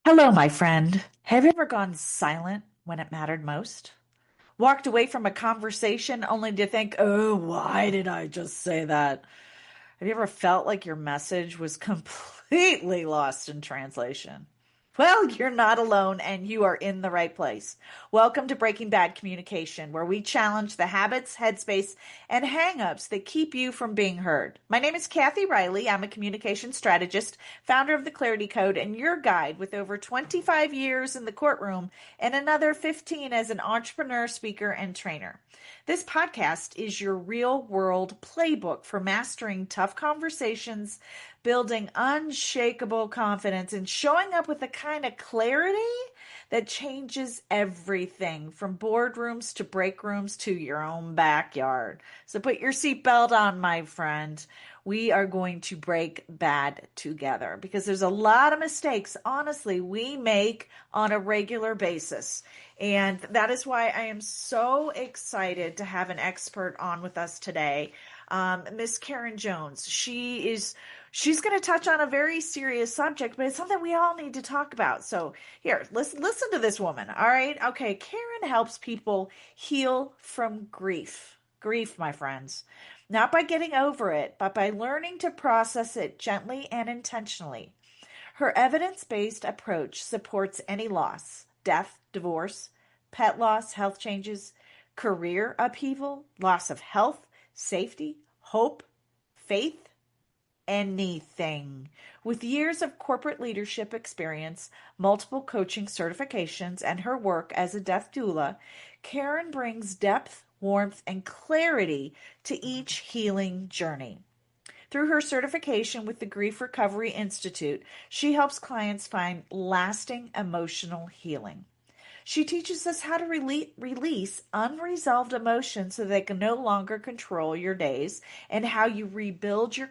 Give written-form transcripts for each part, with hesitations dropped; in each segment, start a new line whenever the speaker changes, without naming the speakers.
Hello, my friend. Have you ever gone silent when it mattered most? Walked away from a conversation only to think, oh, why did I just say that? Have you ever felt like your message was completely lost in translation? Well, you're not alone and you are in the right place. Welcome to Breaking Bad Communication, where we challenge the habits, headspace, and hangups that keep you from being heard. My name is Kathy Riley. I'm a communication strategist, founder of the Clarity Code, and your guide with over 25 years in the courtroom and another 15 as an entrepreneur, speaker, and trainer. This podcast is your real world playbook for mastering tough conversations, building unshakable confidence, and showing up with the kind of clarity that changes everything from boardrooms to break rooms to your own backyard. So put your seatbelt on, my friend. We are going to break bad together because there's a lot of mistakes, honestly, we make on a regular basis. And that is why I am so excited to have an expert on with us today. Miss Karen Jones. She's going to touch on a very serious subject, but it's something we all need to talk about. So here, listen to this woman. All right. Okay. Karen helps people heal from grief. Grief, my friends. Not by getting over it, but by learning to process it gently and intentionally. Her evidence based approach supports any loss, death, divorce, pet loss, health changes, career upheaval, loss of health, safety, hope, faith, anything. With years of corporate leadership experience, multiple coaching certifications, and her work as a death doula, Karen brings depth, warmth, and clarity to each healing journey. Through her certification with the Grief Recovery Institute, she helps clients find lasting emotional healing. She teaches us how to release unresolved emotions so they can no longer control your days and how you rebuild your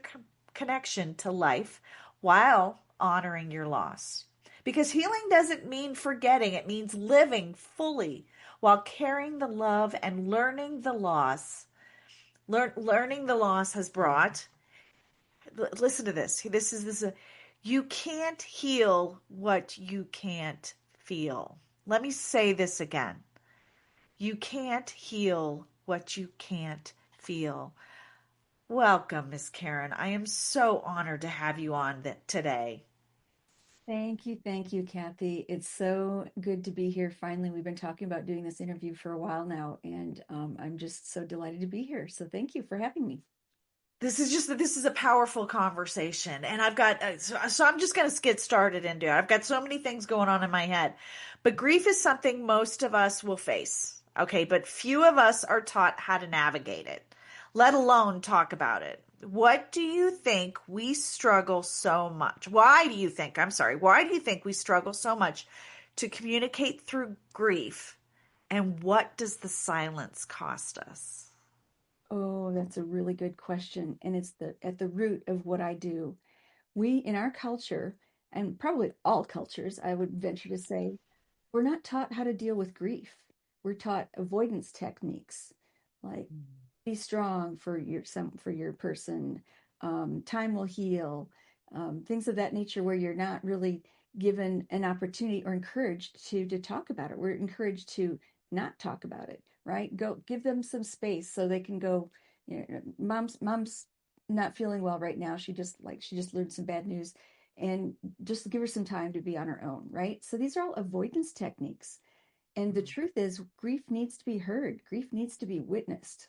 connection to life while honoring your loss. Because healing doesn't mean forgetting, it means living fully while carrying the love and learning the loss. Learning the loss has brought. Listen to this. This is you can't heal what you can't feel. Let me say this again. You can't heal what you can't feel. Welcome, Miss Karen. I am so honored to have you on today.
Thank you, Kathy. It's so good to be here. Finally, we've been talking about doing this interview for a while now, and I'm just so delighted to be here. So thank you for having me.
This is a powerful conversation, and I've got so I'm just going to get started into it. I've got so many things going on in my head, but grief is something most of us will face. Okay, but few of us are taught how to navigate it, let alone talk about it. What do you think we struggle so much? Why do you think, I'm sorry, why do you think we struggle so much to communicate through grief? And what does the silence cost us?
Oh, that's a really good question, and it's at the root of what I do. We in our culture, and probably all cultures, I would venture to say, we're not taught how to deal with grief. We're taught avoidance techniques like be strong for your person. Time will heal. Things of that nature where you're not really given an opportunity or encouraged to talk about it. We're encouraged to not talk about it, right? Go give them some space so they can go. Mom's not feeling well right now. She just learned some bad news, and just give her some time to be on her own, right? So these are all avoidance techniques. And the truth is, grief needs to be heard. Grief needs to be witnessed.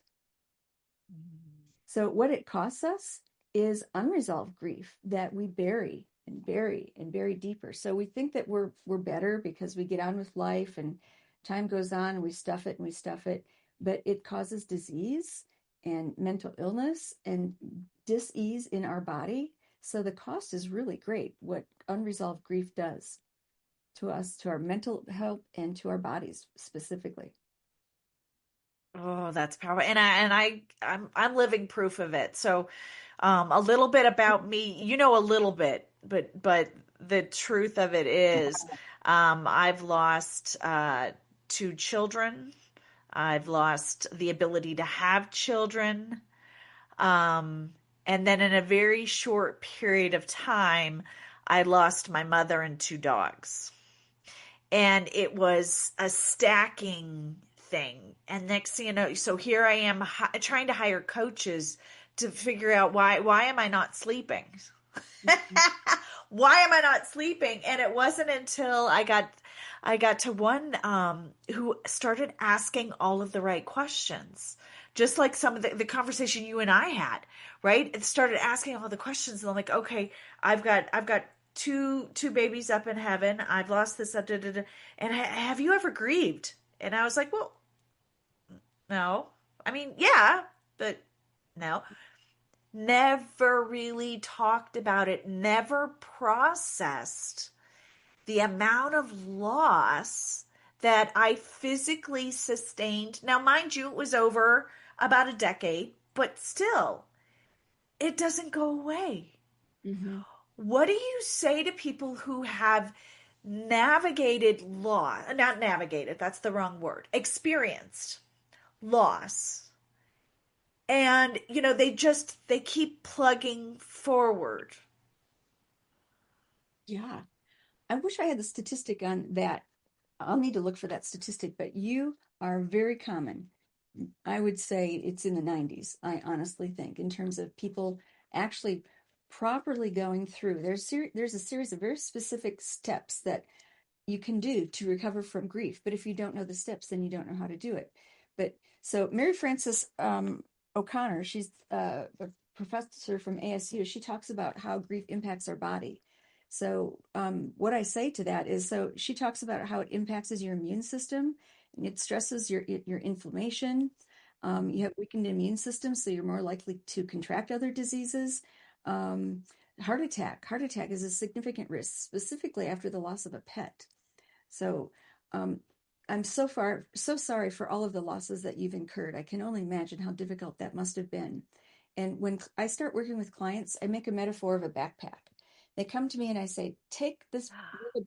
So what it costs us is unresolved grief that we bury and bury and bury deeper. So we think that we're better because we get on with life and time goes on and we stuff it and we stuff it, but it causes disease and mental illness and dis-ease in our body. So the cost is really great what unresolved grief does to us, to our mental health and to our bodies specifically.
Oh, that's powerful. I'm living proof of it. So, a little bit about me, a little bit, but the truth of it is, I've lost two children. I've lost the ability to have children. Um, and then in a very short period of time, I lost my mother and two dogs. and it was a stacking thing. And next thing you know, so here I am trying to hire coaches to figure out why am I not sleeping? Why am I not sleeping? And it wasn't until I got to one who started asking all of the right questions. Just like some of the conversation you and I had, right? It started asking all the questions, and I'm like, okay, I've got two babies up in heaven. I've lost this, da, da, da. And have you ever grieved? And I was like, well, no. I mean, yeah, but no. Never really talked about it, never processed the amount of loss that I physically sustained. Now, mind you, it was over about a decade, but still, it doesn't go away.
Mm-hmm.
What do you say to people who have navigated loss, not navigated, that's the wrong word, experienced loss? And, they keep plugging forward.
Yeah. I wish I had the statistic on that. I'll need to look for that statistic, but you are very common. I would say it's in the 90s, I honestly think, in terms of people actually properly going through. There's a series of very specific steps that you can do to recover from grief. But if you don't know the steps, then you don't know how to do it. But so Mary Frances O'Connor, she's a professor from ASU. She talks about how grief impacts our body. So what I say to that is, so she talks about how it impacts your immune system, and it stresses your inflammation. You have weakened immune system, so you're more likely to contract other diseases. Um, Heart attack is a significant risk, specifically after the loss of a pet. So um, I'm so sorry for all of the losses that you've incurred. I can only imagine how difficult that must have been. And when I start working with clients, I make a metaphor of a backpack. They come to me and I say, take this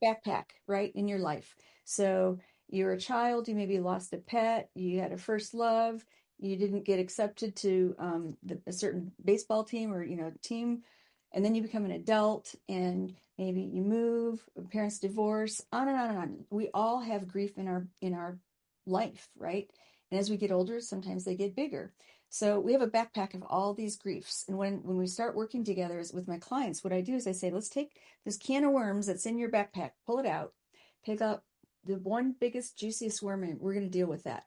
backpack, right, in your life. So you're a child, you maybe lost a pet, you had a first love, you didn't get accepted to a certain baseball team or team, and then you become an adult and maybe you move, parents divorce, on and on and on. We all have grief in our life, right? And as we get older, sometimes they get bigger. So we have a backpack of all these griefs. And when we start working together with my clients, what I do is I say, let's take this can of worms that's in your backpack, pull it out, pick up the one biggest, juiciest worm, and we're going to deal with that.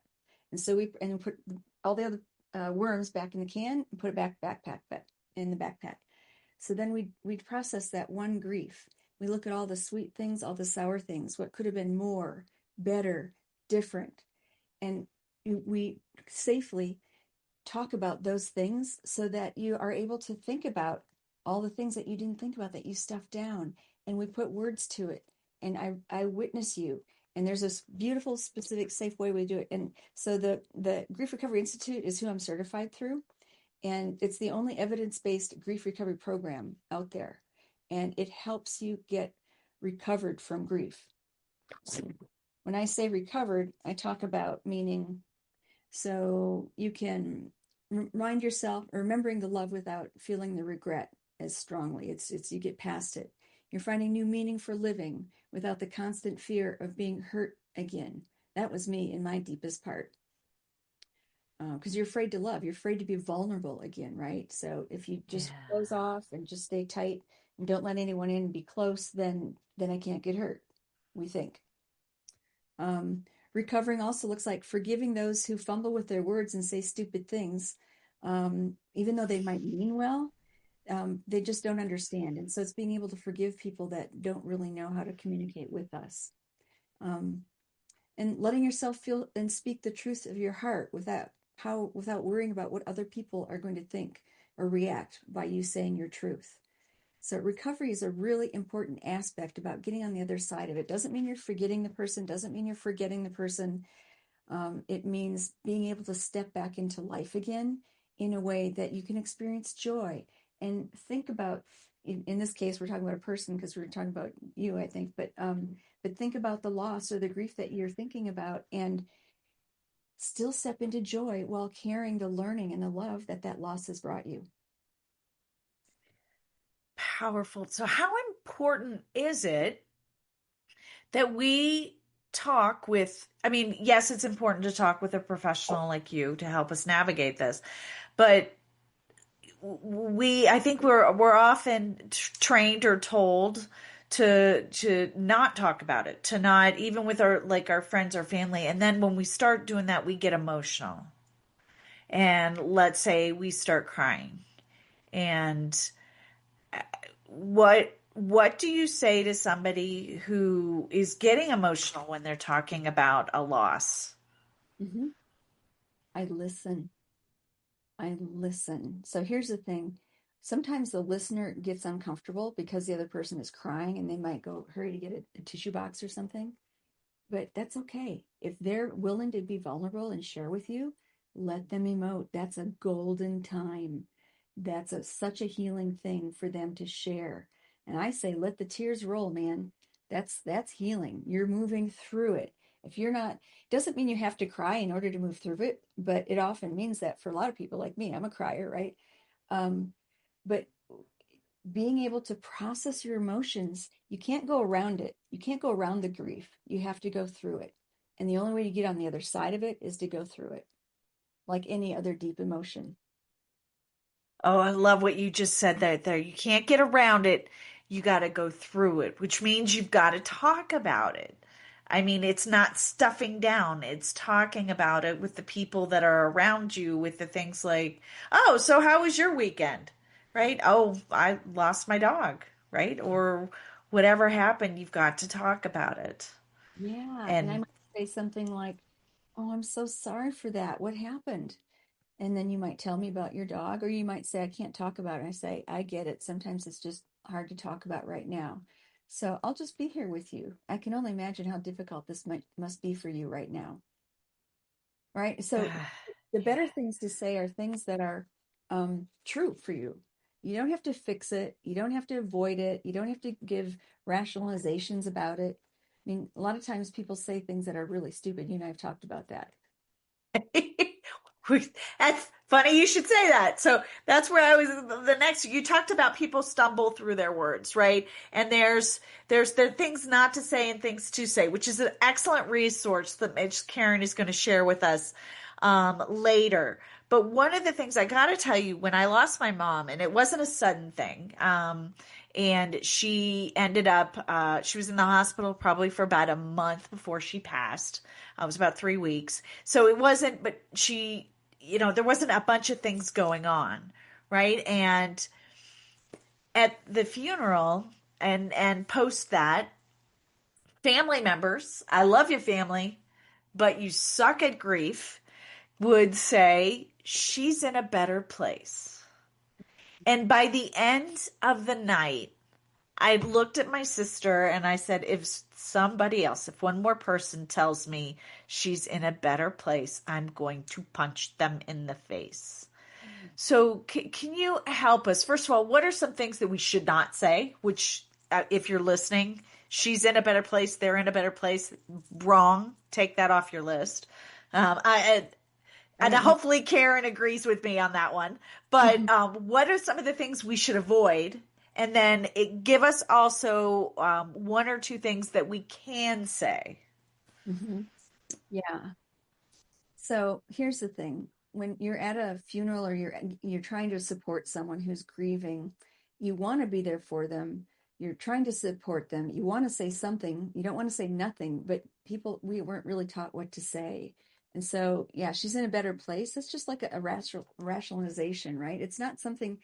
And so we put all the other worms back in the can and put it back in the backpack. So then we'd process that one grief. We look at all the sweet things, all the sour things, what could have been more, better, different. And we safely talk about those things so that you are able to think about all the things that you didn't think about that you stuffed down. And we put words to it. And I witness you. And there's this beautiful, specific, safe way we do it. And so the Grief Recovery Institute is who I'm certified through. And it's the only evidence-based grief recovery program out there. And it helps you get recovered from grief. So when I say recovered, I talk about meaning so you can remind yourself, remembering the love without feeling the regret as strongly. It's you get past it. You're finding new meaning for living without the constant fear of being hurt again. That was me in my deepest part. Because you're afraid to love, you're afraid to be vulnerable again, right? So if you just
Yeah.
close off and just stay tight and don't let anyone in and be close, then I can't get hurt, we think. Um, Recovering also looks like forgiving those who fumble with their words and say stupid things, even though they might mean well. They just don't understand, and so it's being able to forgive people that don't really know how to communicate with us. Um, and letting yourself feel and speak the truth of your heart without worrying about what other people are going to think or react by you saying your truth. So recovery is a really important aspect about getting on the other side of it. Doesn't mean you're forgetting the person, doesn't mean you're forgetting the person. It means being able to step back into life again in a way that you can experience joy and think about. In this case, we're talking about a person because we're talking about you, I think. But think about the loss or the grief that you're thinking about, and still step into joy while carrying the learning and the love that that loss has brought you.
Powerful. So, how important is it that we talk with, I mean, yes, it's important to talk with a professional like you to help us navigate this, but I think we're often trained or told to not talk about it, to not even with our like our friends or family. And then when we start doing that, we get emotional. And let's say we start crying. And what do you say to somebody who is getting emotional when they're talking about a loss?
Hmm. I listen. I listen. So here's the thing. Sometimes the listener gets uncomfortable because the other person is crying and they might go hurry to get a tissue box or something. But that's okay. If they're willing to be vulnerable and share with you, let them emote. That's a golden time. That's such a healing thing for them to share. And I say, let the tears roll, man. That's healing. You're moving through it. If you're not, doesn't mean you have to cry in order to move through it, but it often means that for a lot of people like me, I'm a crier, right? Um, but being able to process your emotions, you can't go around it. You can't go around the grief. You have to go through it. And the only way you get on the other side of it is to go through it, like any other deep emotion.
Oh, I love what you just said there. You can't get around it. You got to go through it, which means you've got to talk about it. I mean, it's not stuffing down, it's talking about it with the people that are around you, with the things like, oh, so how was your weekend? Right? Oh, I lost my dog, right? Or whatever happened, you've got to talk about it.
Yeah. And I
And
might say something like, oh, I'm so sorry for that. What happened? And then you might tell me about your dog, or you might say, I can't talk about it. And I say, I get it. Sometimes it's just hard to talk about right now. So I'll just be here with you. I can only imagine how difficult this must be for you right now. Right. So the better
yeah.
things to say are things that are true for you. You don't have to fix it. You don't have to avoid it. You don't have to give rationalizations about it. I mean, a lot of times people say things that are really stupid. You and I have talked about that.
That's funny you should say that. So that's where I was the next you talked about people stumble through their words, right? And there's the things not to say and things to say, which is an excellent resource that Mitch Karen is going to share with us later. But one of the things I got to tell you, when I lost my mom, and it wasn't a sudden thing, and she ended up, she was in the hospital probably for about a month before she passed. It was about 3 weeks. So it wasn't, but there wasn't a bunch of things going on, right? And at the funeral and post that, family members, I love your family, but you suck at grief, would say she's in a better place. And by the end of the night, I looked at my sister and I said, if somebody else, if one more person tells me she's in a better place, I'm going to punch them in the face. So, can you help us? First of all, what are some things that we should not say? Which, if you're listening, she's in a better place, they're in a better place. Wrong. Take that off your list.
I
And
don't know.
hopefully Karen agrees with me on that one. But what are some of the things we should avoid? And then give us also one or two things that we can say.
Mhm. Yeah. So here's the thing. When you're at a funeral or you're trying to support someone who's grieving, you want to be there for them. You're trying to support them. You want to say something. You don't want to say nothing, but we weren't really taught what to say. And so, yeah, she's in a better place. That's just like a rationalization, right? It's not something,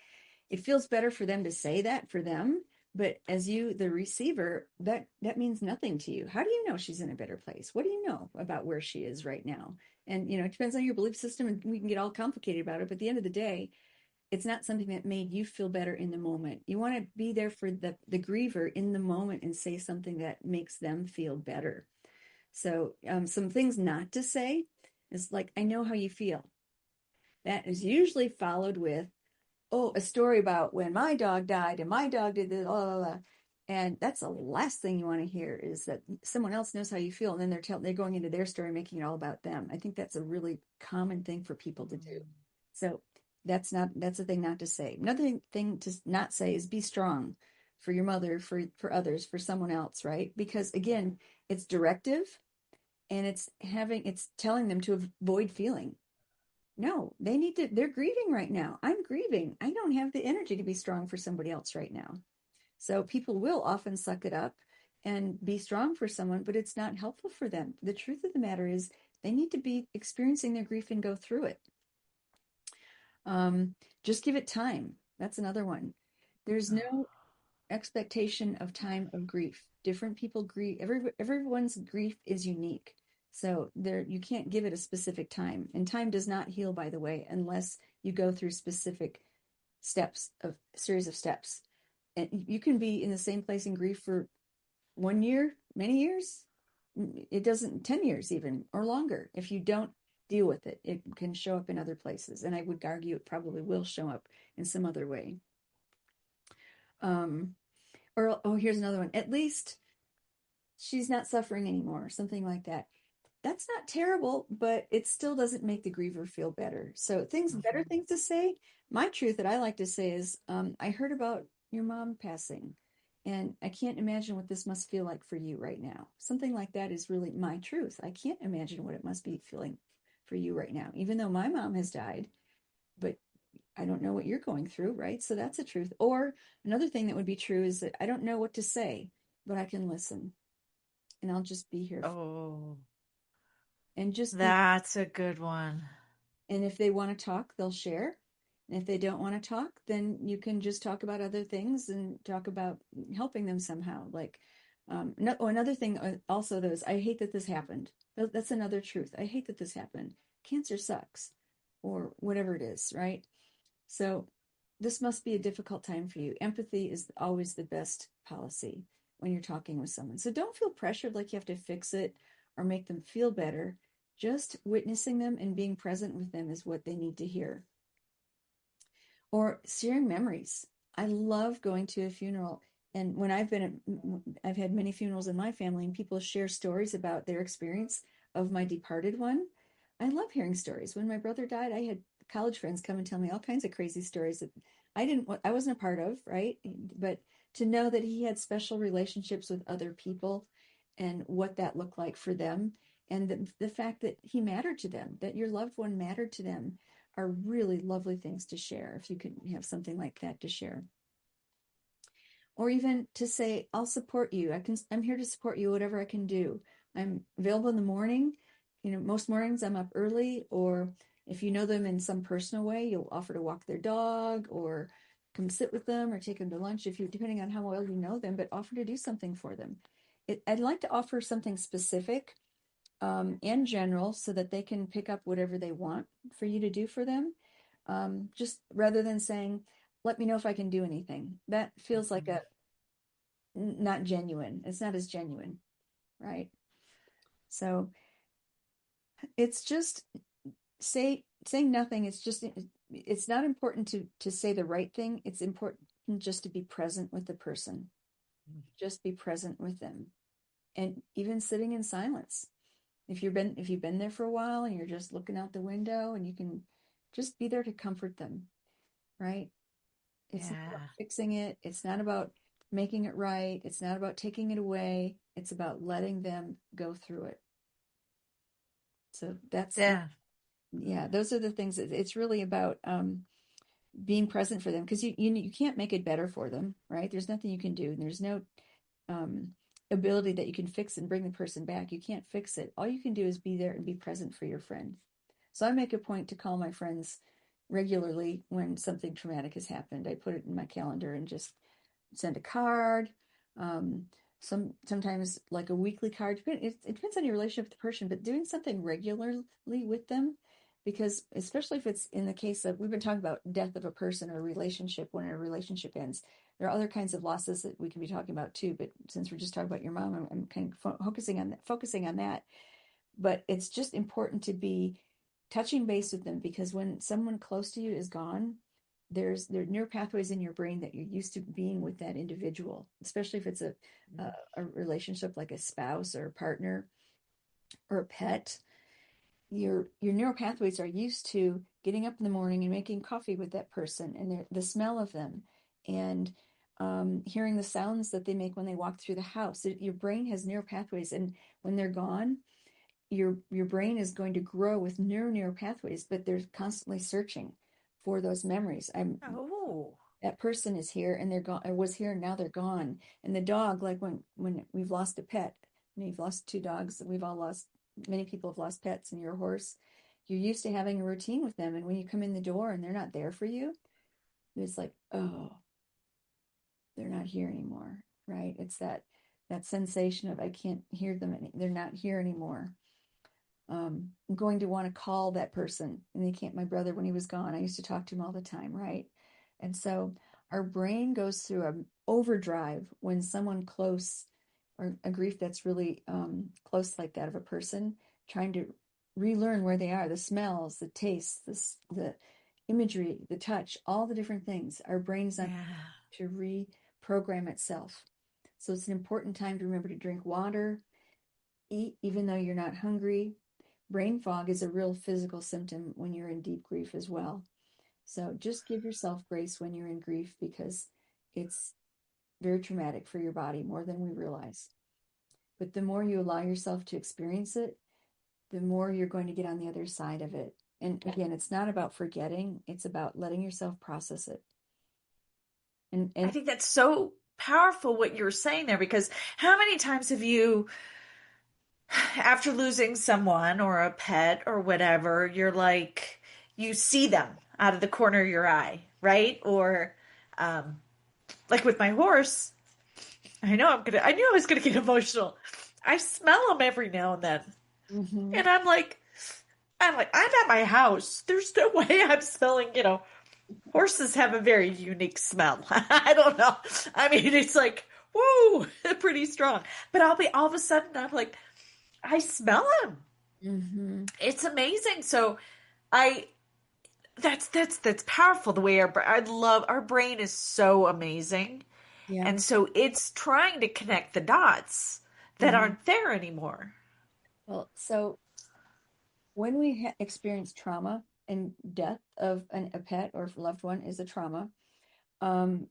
it feels better for them to say that for them, but as you, the receiver, that means nothing to you. How do you know she's in a better place? What do you know about where she is right now? And it depends on your belief system, and we can get all complicated about it. But at the end of the day, it's not something that made you feel better in the moment. You want to be there for the griever in the moment and say something that makes them feel better. So, some things not to say is like, I know how you feel. That is usually followed with, oh, a story about when my dog died and my dog did this, blah, blah, blah. And that's the last thing you want to hear, is that someone else knows how you feel, and then they're going into their story, making it all about them. I think that's a really common thing for people to do. So that's a thing not to say. Another thing to not say is be strong for your mother, for others, for someone else, right? Because again, it's directive. and it's telling them to avoid feeling. No, they need to, they're grieving right now. I'm grieving. I don't have the energy to be strong for somebody else right now. So people will often suck it up and be strong for someone, but it's not helpful for them. The truth of the matter is they need to be experiencing their grief and go through it. Um, just give it time. That's another one. There's no expectation of time of grief. Different people grieve. Everyone's grief is unique. So there, you can't give it a specific time. And time does not heal, by the way, unless you go through specific steps of series of steps. And you can be in the same place in grief for 1 year, many years. It doesn't, 10 years even, or longer. If you don't deal with it, it can show up in other places. And I would argue it probably will show up in some other way. Um, or, oh, here's another one. At least she's not suffering anymore, something like that. That's not terrible, but it still doesn't make the griever feel better. So better
Mhm.
things to say. My truth that I like to say is, I heard about your mom passing, and I can't imagine what this must feel like for you right now. Something like that is really my truth. I can't imagine what it must be feeling for you right now, even though my mom has died, but I don't know what you're going through, right? So that's a truth. Or another thing that would be true is that I don't know what to say, but I can listen and I'll just be here
Oh,
and just be.
that's a good one.
And if they want to talk, they'll share. And if they don't want to talk, then you can just talk about other things and talk about helping them somehow. Like, no, oh, another thing also, though, is I hate that this happened. That's another truth. I hate that this happened. Cancer sucks, or whatever it is, right? So this must be a difficult time for you. Empathy is always the best policy when you're talking with someone. So don't feel pressured like you have to fix it or make them feel better. Just witnessing them and being present with them is what they need to hear. Or sharing memories. I love going to a funeral. And when I've had many funerals in my family, and people share stories about their experience of my departed one. I love hearing stories. When my brother died, I had college friends come and tell me all kinds of crazy stories that I wasn't a part of, right? But to know that he had special relationships with other people and what that looked like for them, and the fact that he mattered to them, that your loved one mattered to them, are really lovely things to share if you can have something like that to share. Or even to say, I'll support you. I'm here to support you, whatever I can do. I'm available in the morning. Most mornings I'm up early, or if you know them in some personal way, you'll offer to walk their dog or come sit with them or take them to lunch if you, depending on how well you know them, but offer to do something for them. I'd like to offer something specific and general so that they can pick up whatever they want for you to do for them. Just rather than saying, let me know if I can do anything. That feels like
Mhm.
a not genuine. It's not as genuine, right? So it's just saying nothing. It's not important to say the right thing. It's important just to be present with the person. Just be present with them. And even sitting in silence. If you've been there for a while and you're just looking out the window and you can just be there to comfort them, right? It's not about
Yeah.
fixing it. It's not about making it right. It's not about taking it away. It's about letting them go through it. So
Yeah.
yeah, those are the things. It's really about being present for them because you can't make it better for them, right? There's nothing you can do. And there's no um, ability that you can fix and bring the person back. You can't fix it. All you can do is be there and be present for your friend. So I make a point to call my friends regularly when something traumatic has happened. I put it in my calendar and just send a card. Um, sometimes like a weekly card. It depends on your relationship with the person, but doing something regularly with them, because especially if it's in the case of we've been talking about death of a person or a relationship when a relationship ends. There are other kinds of losses that we can be talking about too, but since we're just talking about your mom, I'm kind of focusing on that. But it's just important to be touching base with them because when someone close to you is gone, there are neural pathways in your brain that you're used to being with that individual, especially if it's a relationship like a spouse or a partner or a pet. Your neural pathways are used to getting up in the morning and making coffee with that person and the smell of them and hearing the sounds that they make when they walk through the house. Your brain has neural pathways, and when they're gone, your brain is going to grow with neural pathways, but they're constantly searching for those memories. I'm
Oh,
That person is here and they're gone, or was here and now they're gone. And the dog, like when we've lost a pet, you've lost two dogs, we've all lost, many people have lost pets, and your horse, you're used to having a routine with them, and when you come in the door and they're not there for you, it's like, oh, they're not here anymore, right? It's that sensation of I can't hear them they're not here anymore. I'm going to want to call that person, and they can't. My brother, when he was gone, I used to talk to him all the time, right? And so our brain goes through an overdrive when someone close, or a grief that's really close, like that of a person, trying to relearn where they are, the smells, the tastes, the imagery, the touch, all the different things. Our brain's on
yeah.
to reprogram itself. So it's an important time to remember to drink water, eat even though you're not hungry. Brain fog is a real physical symptom when you're in deep grief as well. So just give yourself grace when you're in grief, because it's very traumatic for your body, more than we realize. But the more you allow yourself to experience it, the more you're going to get on the other side of it. And again, it's not about forgetting, it's about letting yourself process it. And
I
and
think that's so powerful what you're saying there because how many times have you, after losing someone or a pet or whatever, you're like, you see them out of the corner of your eye, right? Or, um, like with my horse, I knew I was gonna get emotional. I smell them every now and then.
mhm,
And I'm at my house. There's no way I'm smelling, horses have a very unique smell. I don't know. I mean, it's like, woo, pretty strong. But I'll be all of a sudden, I'm like, I smell him.
mhm,
It's amazing. So I, that's powerful. The way I love our brain is so amazing,
yeah,
and so it's trying to connect the dots that
mhm.
aren't there anymore.
Well, so when we experience trauma, and death of a pet or loved one is a trauma,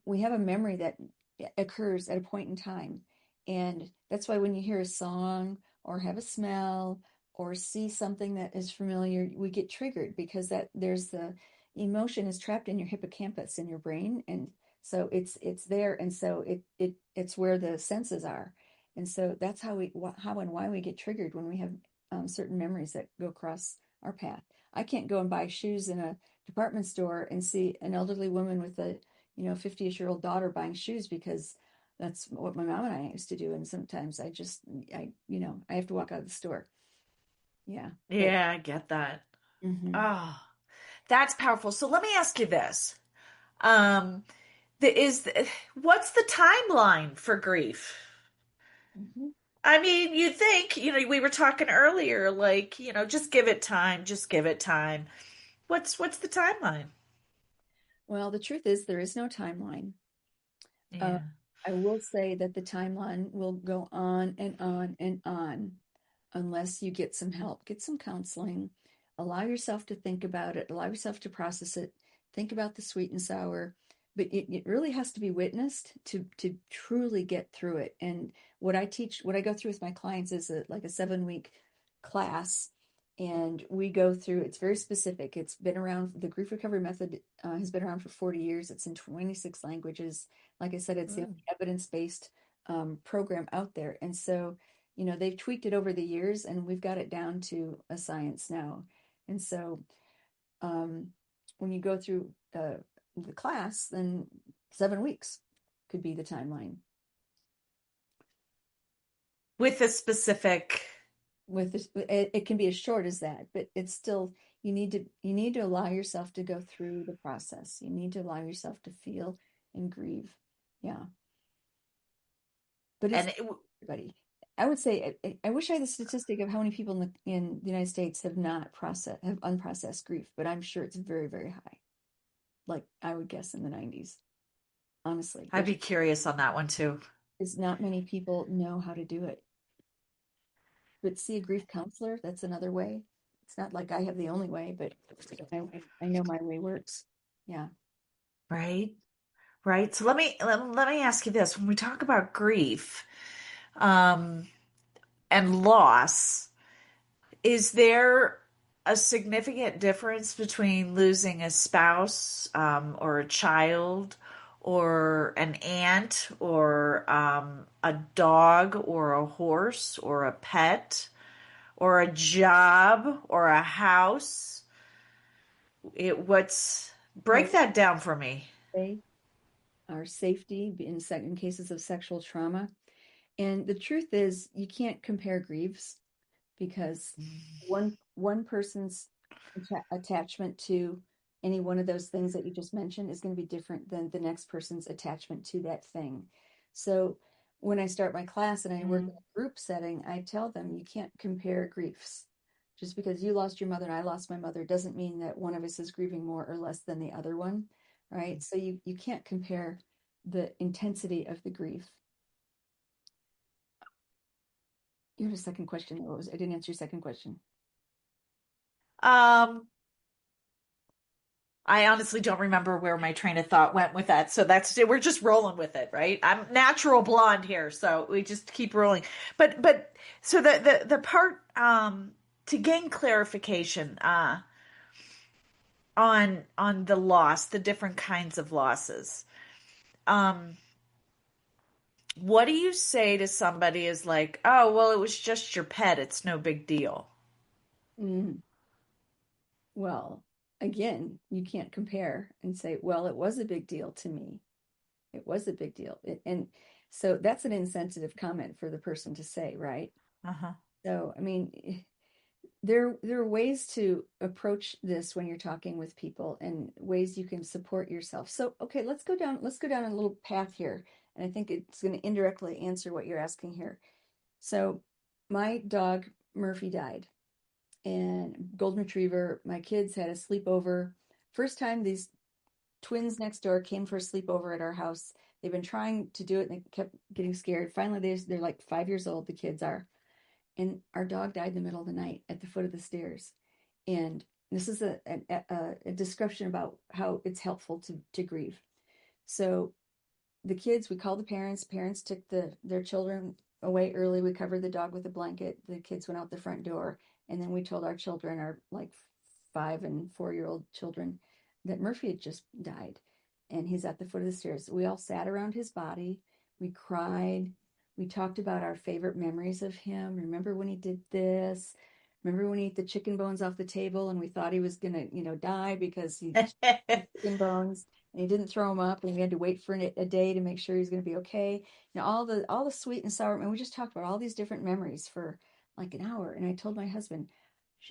we have a memory that occurs at a point in time. And that's why when you hear a song or have a smell or see something that is familiar, we get triggered, because that there's the emotion is trapped in your hippocampus in your brain. And so it's there. And so it's where the senses are. And so that's how and why we get triggered when we have certain memories that go across our path. I can't go and buy shoes in a department store and see an elderly woman with a 50-ish-year-old daughter buying shoes, because that's what my mom and I used to do. And sometimes I have to walk out of the store. Yeah. But
Yeah, I get that.
mhm,
Oh, that's powerful. So let me ask you this. Um, what's the timeline for grief?
mhm.
I mean, you think, we were talking earlier, like, just give it time, just give it time. What's the timeline?
Well, the truth is there is no timeline. Uh,
Yeah.
I will say that the timeline will go on and on and on unless you get some help, get some counseling, allow yourself to think about it, allow yourself to process it, think about the sweet and sour. But it really has to be witnessed to truly get through it. And what I go through with my clients is like a 7-week class. And we go through, it's very specific. It's been around, the grief recovery method has been around for 40 years. It's in 26 languages. Like I said, it's the
Mm.
only evidence-based program out there. And so, they've tweaked it over the years, and we've got it down to a science now. And so, um, when you go through the class, then 7 weeks could be the timeline.
With a specific,
With this, it can be as short as that, but it's still, you need to allow yourself to go through the process. You need to allow yourself to feel and grieve. Yeah, but it's
and it,
everybody. I would say I wish I had the statistic of how many people in the United States have unprocessed grief, but I'm sure it's very, very high. Like I would guess in the 90s. Honestly,
I'd be curious on that one too.
is not many people know how to do it. But see a grief counselor, that's another way. It's not like I have the only way, but I know my way works. Yeah.
Right? Right. So let me ask you this. When we talk about grief, um, and loss, Is there a significant difference between losing a spouse, or a child, or an aunt, or a dog, or a horse, or a pet, or a job, or a house? What's
Well,
break that down for me.
they our safety in cases of sexual trauma. And the truth is, you can't compare griefs because one person's attachment to any one of those things that you just mentioned is going to be different than the next person's attachment to that thing. So when I start my class and I work in
Mm,
a group setting, I tell them you can't compare griefs. Just because you lost your mother and I lost my mother doesn't mean that one of us is grieving more or less than the other one, right? So you can't compare the intensity of the grief. You had a second question. What was I didn't answer your second question.
Um, I honestly don't remember where my train of thought went with that. So we're just rolling with it, right? I'm natural blonde here, so we just keep rolling. But so the part to gain clarification on the loss, the different kinds of losses. Um what do you say to somebody is like, "Oh, well, it was just your pet. It's no big deal."
Mm. Well, again, you can't compare and say, well, it was a big deal to me. It was a big deal. And so that's an insensitive comment for the person to say, right?
Uh-huh.
So, I mean, there are ways to approach this when you're talking with people and ways you can support yourself. So, okay, let's go down a little path here. And I think it's going to indirectly answer what you're asking here. So, my dog Murphy died and golden retriever. My kids had a sleepover. First time these twins next door came for a sleepover at our house. They've been trying to do it and they kept getting scared. Finally, they're like 5 years old, the kids are. And our dog died in the middle of the night at the foot of the stairs. And this is a description about how it's helpful to grieve. So the kids, we called the parents took their children away early. We covered the dog with a blanket. The kids went out the front door, and then we told our children, our like 5 and 4 year old children, that Murphy had just died and he's at the foot of the stairs. We all sat around his body. We cried. We talked about our favorite memories of him. Remember when he did this? Remember when he ate the chicken bones off the table and we thought he was gonna, die because he chicken bones and he didn't throw them up and we had to wait for a day to make sure he was going to be okay. All the sweet and sour, and we just talked about all these different memories for like an hour. And I told my husband,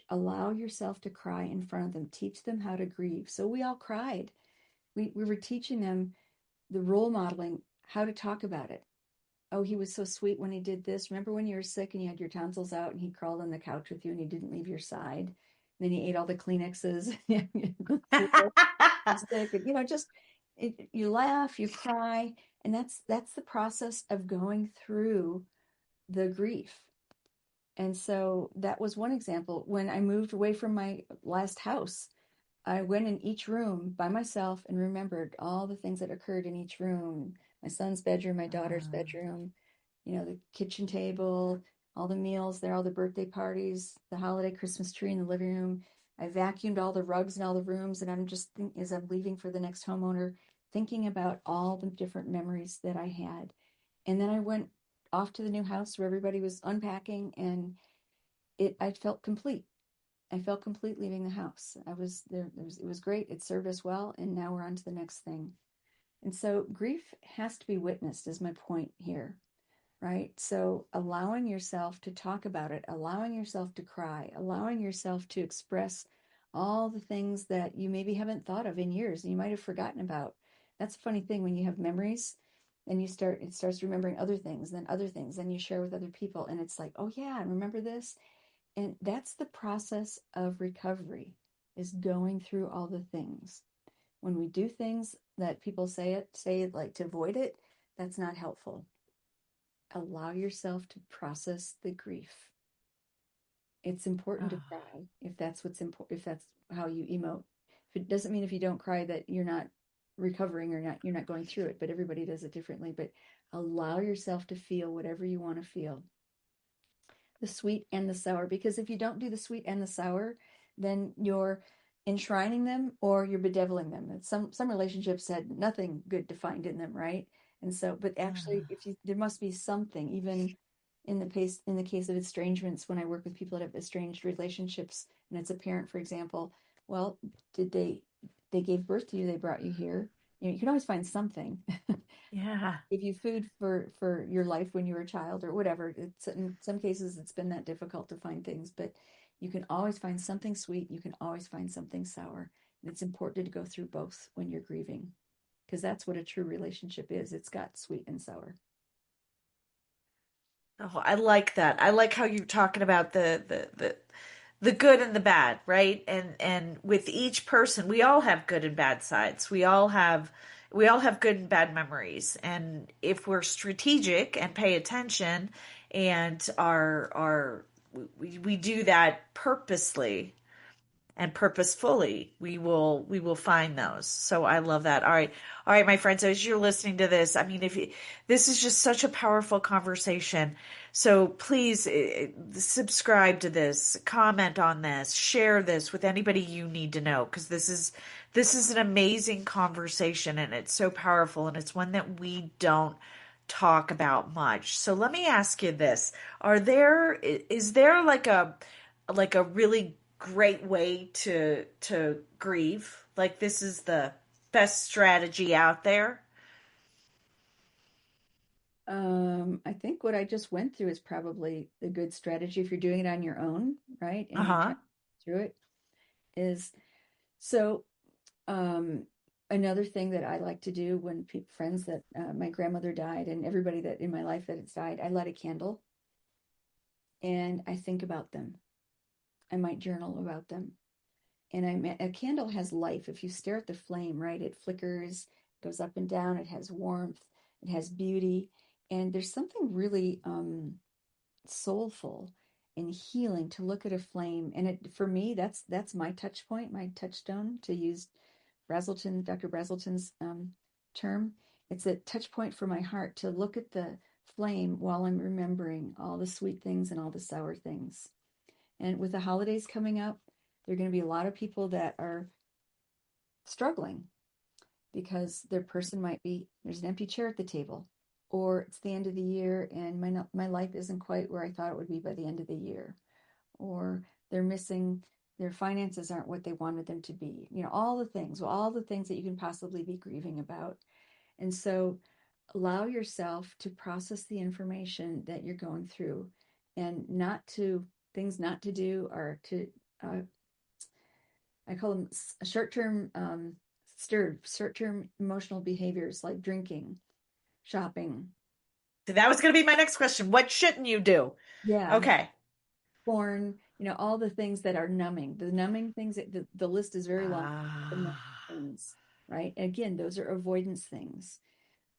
allow yourself to cry in front of them, teach them how to grieve. So we all cried. We were teaching them the role modeling, how to talk about it. Oh, he was so sweet when he did this. Remember when you were sick and you had your tonsils out and he crawled on the couch with you and he didn't leave your side? And then he ate all the Kleenexes. Sick, and just you laugh, you cry, and that's the process of going through the grief. And so that was one example. When I moved away from my last house, I went in each room by myself and remembered all the things that occurred in each room. My son's bedroom, my daughter's bedroom, the kitchen table, all the meals there, all the birthday parties, the holiday Christmas tree in the living room. I vacuumed all the rugs in all the rooms, and I'm just as I'm leaving for the next homeowner, thinking about all the different memories that I had. And then I went off to the new house where everybody was unpacking, and I felt complete. I felt complete leaving the house. I was there. It was great. It served us well, and now we're on to the next thing. And so grief has to be witnessed, is my point here, right? So allowing yourself to talk about it, allowing yourself to cry, allowing yourself to express all the things that you maybe haven't thought of in years and you might have forgotten about. That's a funny thing when you have memories and it starts remembering other things, then you share with other people, and it's like, oh yeah, and remember this. And that's the process of recovery, is going through all the things. When we do things that people say it like to avoid it, that's not helpful. Allow yourself to process the grief. It's important to
Ah.
cry if that's what's important, if that's how you emote. If it doesn't mean if you don't cry that you're not recovering or you're not going through it, but everybody does it differently. But allow yourself to feel whatever you want to feel. the sweet and the sour, because if you don't do the sweet and the sour, then you're enshrining them or you're bedeviling them. And some relationships had nothing good to find in them, right? And so, but actually, if you there must be something, even in the case of estrangements, when I work with people that have estranged relationships, and it's a parent, for example, well, did they gave birth to you, they brought you here. You can always find something.
Yeah.
Give you food for your life when you were a child or whatever. It's in some cases it's been that difficult to find things, but you can always find something sweet. You can always find something sour. And it's important to go through both when you're grieving, because that's what a true relationship is. It's got sweet and sour.
Oh, I like that. I like how you're talking about the good and the bad, right? And with each person, we all have good and bad sides. We all have good and bad memories. And if we're strategic and pay attention and are we do that purposely and purposefully, we will find those. So I love that. All right, my friends, as you're listening to this, I mean, this is just such a powerful conversation. So please subscribe to this, comment on this, share this with anybody you need to know, because this is an amazing conversation and it's so powerful and it's one that we don't talk about much. So let me ask you this. Is there like a really great way to grieve? Like this is the best strategy out there?
I think what I just went through is probably a good strategy if you're doing it on your own, right? And you're
Uh-huh.
trying through it is so um another thing that I like to do when friends that my grandmother died and everybody that in my life that has died, I light a candle and I think about them. I might journal about them. And a candle has life. If you stare at the flame, right, it flickers, goes up and down, it has warmth, it has beauty, and there's something really soulful and healing to look at a flame. And it for me, that's my touch point, my touchstone, to use Dr. Brazelton's term. It's a touch point for my heart to look at the flame while I'm remembering all the sweet things and all the sour things. And with the holidays coming up, there are going to be a lot of people that are struggling because their person might be there's an empty chair at the table, or it's the end of the year and my life isn't quite where I thought it would be by the end of the year, or they're missing their finances aren't what they wanted them to be. All the things that you can possibly be grieving about. And so allow yourself to process the information that you're going through, and not to things not to do are to uh, I call them short-term short-term emotional behaviors like drinking, shopping.
That was going to be my next question. What shouldn't you do?
Yeah,
Okay.
porn, all the things that are numbing. The numbing things, the list is very long. The numbing
Ah,
things, right? And again, those are avoidance things.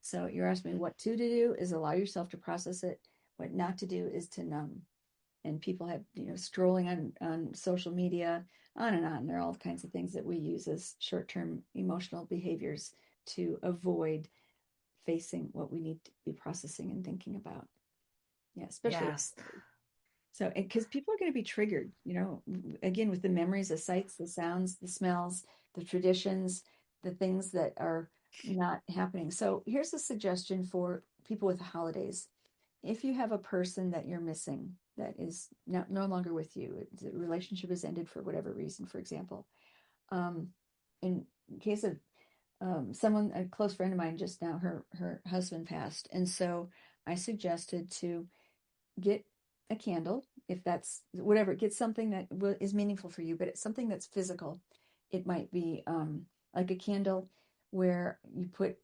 So you're asking me what to do is allow yourself to process it. What not to do is to numb. And people have, strolling on social media, on and on. There are all kinds of things that we use as short-term emotional behaviors to avoid facing what we need to be processing and thinking about. Yeah, especially
yes.
so, because people are going to be triggered, again, with the memories, the sights, the sounds, the smells, the traditions, the things that are not happening. So, here's a suggestion for people with the holidays. If you have a person that you're missing that is no longer with you, the relationship has ended for whatever reason, for example, um, in case of someone, a close friend of mine just now, her husband passed. And so I suggested to get a candle, if that's whatever, get something that is meaningful for you, but it's something that's physical. It might be like a candle where you put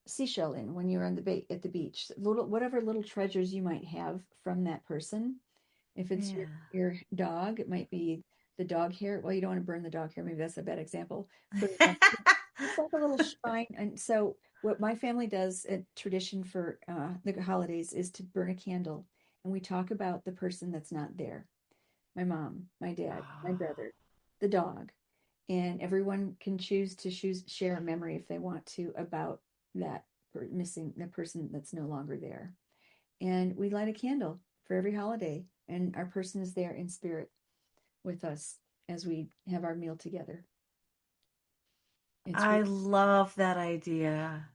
seashell in when you're on at the beach, whatever little treasures you might have from that person. If it's your
Yeah.
your dog, it might be the dog hair. Well, you don't want to burn the dog hair. Maybe that's a bad example. But it's like a little shrine. And so, what my family does, a tradition for the holidays, is to burn a candle, and we talk about the person that's not there. My mom, my dad, my
Oh,
brother, the dog, and everyone can choose to share a memory if they want to about that missing the person that's no longer there. And we light a candle for every holiday, and our person is there in spirit with us as we have our meal together. It's
I
really,
love that idea.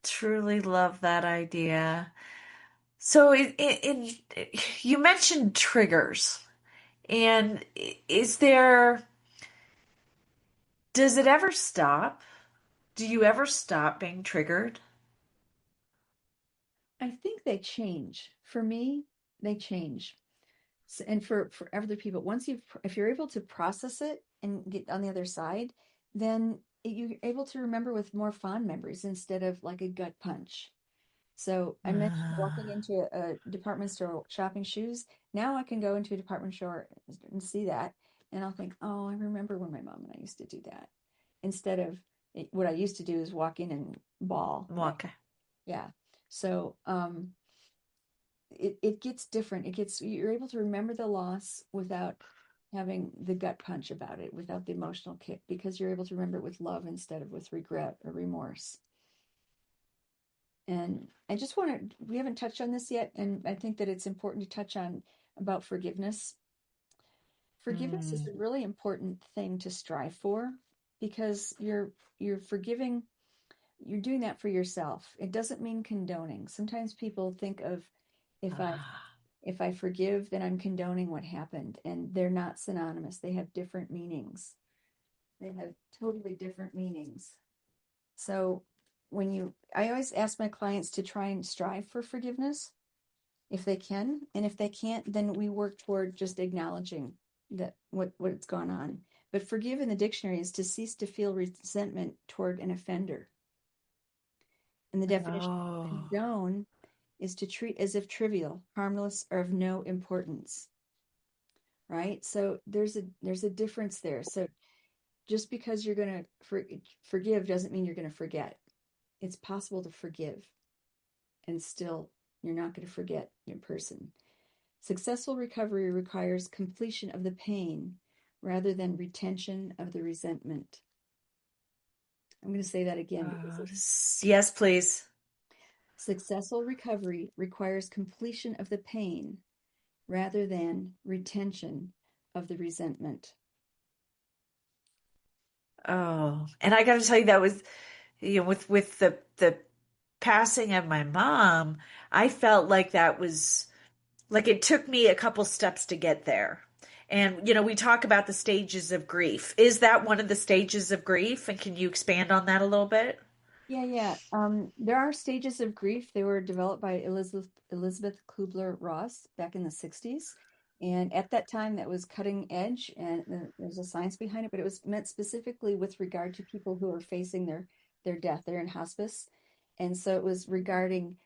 Truly love that idea. So, you mentioned triggers, and is there, does it ever stop? Do you ever stop being triggered?
I think they change. For me, they change. And for other people, once if you're able to process it and get on the other side, then you're able to remember with more fond memories instead of like a gut punch. So I mentioned walking
Ah,
into a department store shopping shoes. Now I can go into a department store and see that, and I'll think, oh, I remember when my mom and I used to do that. Instead of what I used to do is walk in and bawl, right?
okay.
Yeah. So it gets different. You're able to remember the loss without having the gut punch about it, without the emotional kick, because you're able to remember it with love instead of with regret or remorse. And I just want to, we haven't touched on this yet, and I think that it's important to touch on about forgiveness. Forgiveness is
Mm.
a really important thing to strive for because you're forgiving, you're doing that for yourself. It doesn't mean condoning. Sometimes people think of if I
Ah.
if I forgive, then I'm condoning what happened, and they're not synonymous. They have different meanings. They have totally different meanings. So I always ask my clients to try and strive for forgiveness if they can, and if they can't, then we work toward just acknowledging that what's gone on. But forgive in the dictionary is to cease to feel resentment toward an offender. And the definition of
Oh.
condone is to treat as if trivial, harmless, or of no importance. Right? So there's a difference there. So just because you're going to forgive doesn't mean you're going to forget. It's possible to forgive and still you're not going to forget your person. Successful recovery requires completion of the pain rather than retention of the resentment. I'm going to say that again because
Yes, please.
successful recovery requires completion of the pain rather than retention of the resentment.
Oh, and I got to tell you, that was, with the passing of my mom, I felt like that was like it took me a couple steps to get there. And we talk about the stages of grief. Is that one of the stages of grief? And can you expand on that a little bit?
Yeah, yeah. There are stages of grief. They were developed by Elizabeth Kubler-Ross back in the 60s. And at that time, that was cutting edge, and there's a science behind it, but it was meant specifically with regard to people who are facing their death. They're in hospice. And so it was regarding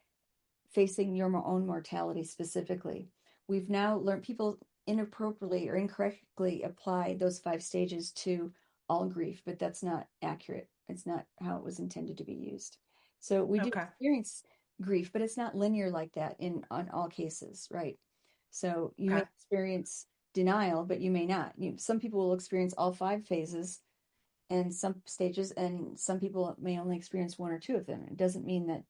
facing your own mortality specifically. We've now learned people inappropriately or incorrectly apply those 5 stages to all grief, but that's not accurate. It's not how it was intended to be used. So we do
Okay.
experience grief, but it's not linear like that in on all cases, right? So you may
Okay.
experience denial, but you may not. Some people will experience all 5 phases and some stages, and some people may only experience one or two of them. It doesn't mean that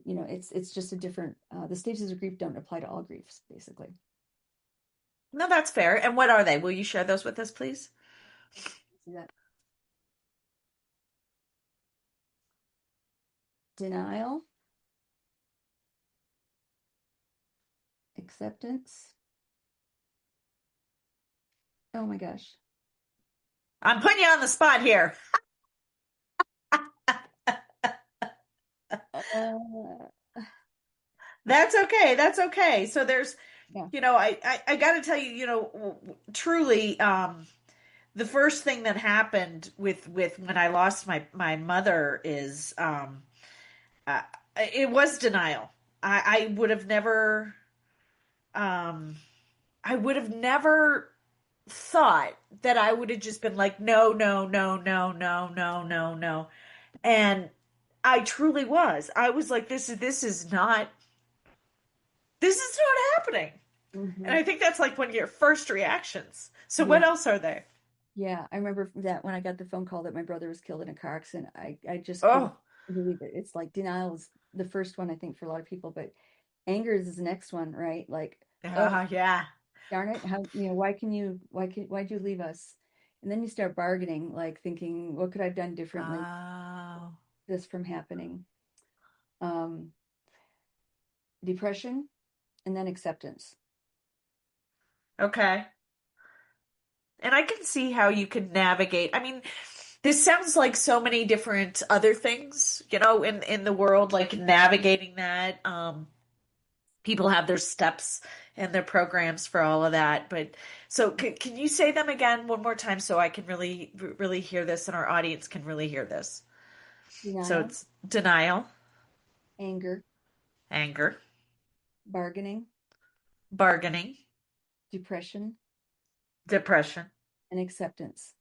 it's just a different the stages of grief don't apply to all griefs basically.
No, that's fair. And what are they? Will you share those with us, please?
See that denial, acceptance. Oh my gosh.
I'm putting you on the spot here.
uh,
That's okay. That's okay. So there's,
yeah.
I got to tell you, truly, the first thing that happened with when I lost my mother is, uh, it was denial. I would have never, um, I would have never thought that I would have just been like, no, no, no, no, no, no, no, no. And I truly was. I was like, this is not, this is not happening. And
Hmm.
I think that's like one of your first reactions. So what
Yeah,
else are they?
yeah, I remember that when I got the phone call that my brother was killed in a car accident, I just couldn't
Oh,
believe it. It's like denial is the first one I think for a lot of people, but anger is the next one, right? Like, Oh,
Yeah.
darn it. How, why'd you leave us? And then you start bargaining, like thinking, what could I have done differently?
Oh,
This from happening. Um, Depression and then acceptance.
okay. And I can see how you could navigate. I mean, this sounds like so many different other things, in the world, like navigating that. People have their steps and their programs for all of that. But so can you say them again one more time so I can really hear this and our audience can really hear this? So
Denial,
it's denial,
anger,
anger,
bargaining,
bargaining,
depression,
depression,
and acceptance.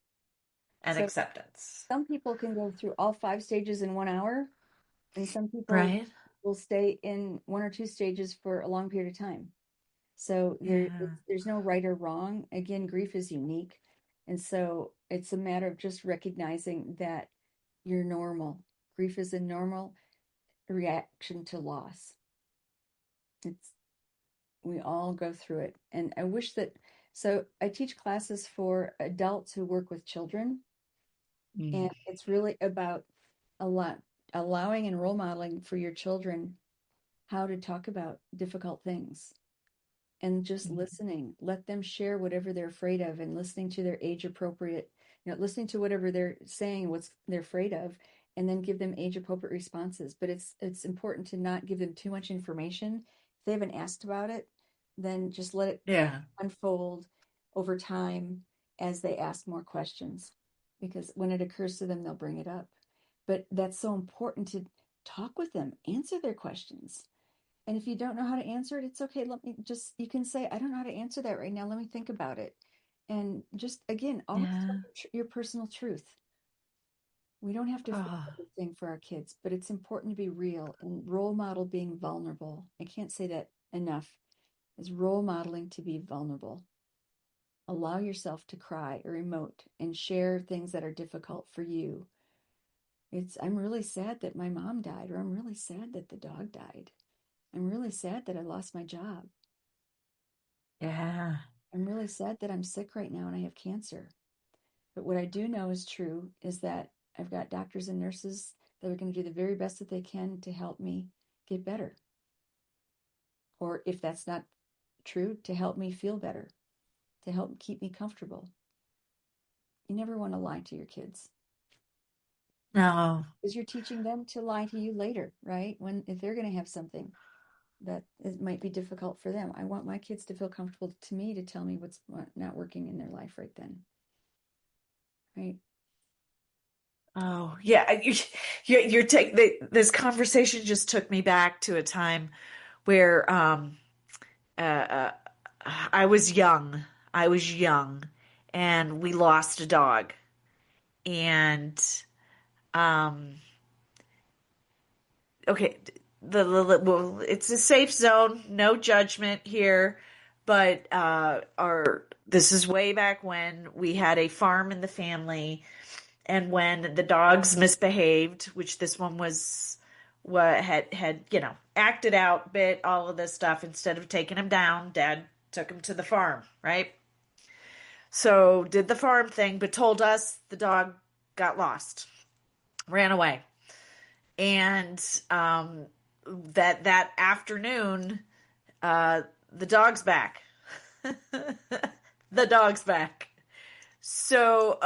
and
So
acceptance.
some people can go through all five stages in 1 hour, and some people
Right?
will stay in one or two stages for a long period of time. So
Yeah.
there's no right or wrong. Again, grief is unique. And so it's a matter of just recognizing that you're normal. Grief is a normal reaction to loss. It's we all go through it. And I wish that so I teach classes for adults who work with children,
Mm.
and it's really about a lot allowing and role modeling for your children how to talk about difficult things and just listening. Let them share whatever they're afraid of and listening to their age appropriate, listening to whatever they're saying, what's they're afraid of, and then give them age appropriate responses. But it's important to not give them too much information. If they haven't asked about it, then just let it
Yeah.
unfold over time as they ask more questions. Because when it occurs to them, they'll bring it up. But that's so important to talk with them, answer their questions, and if you don't know how to answer it, it's okay. You can say, I don't know how to answer that right now. Let me think about it. And just, again, always tell
Yeah.
your personal truth. We don't have to fix
Oh,
everything for our kids, but it's important to be real and role model being vulnerable. I can't say that enough, is role modeling to be vulnerable. Allow yourself to cry or emote and share things that are difficult for you. I'm really sad that my mom died, or I'm really sad that the dog died. I'm really sad that I lost my job.
yeah.
I'm really sad that I'm sick right now and I have cancer. But what I do know is true is that I've got doctors and nurses that are going to do the very best that they can to help me get better. Or if that's not true, to help me feel better, to help keep me comfortable. You never want to lie to your kids
No.
because you're teaching them to lie to you later, right? When if they're going to have something that it might be difficult for them. I want my kids to feel comfortable to me to tell me what's not working in their life right then, right?
Oh, yeah. You're this conversation just took me back to a time where uh, uh I was young. I was young and we lost a dog. And um okay, well, it's a safe zone, no judgment here, but our this is way back when we had a farm in the family. And when the dogs misbehaved, which this one was what had acted out, bit all of this stuff, instead of taking him down, Dad took him to the farm, right? So did the farm thing, but told us the dog got lost, ran away. And that afternoon, the dog's back. The dog's back. So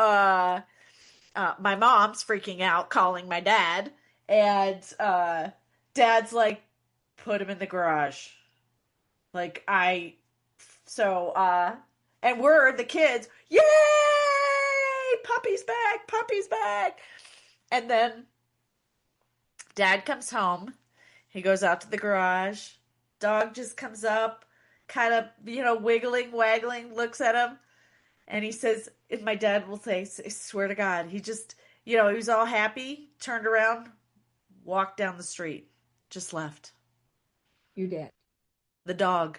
my mom's freaking out, calling my dad, and dad's like, put him in the garage. Like so and we're the kids, yay, puppy's back, puppy's back. And then dad comes home, he goes out to the garage, dog just comes up, kind of, wiggling, waggling, looks at him, and he says, if my dad will say, I swear to God, he just, he was all happy, turned around, walked down the street, just left.
Your dad.
The dog.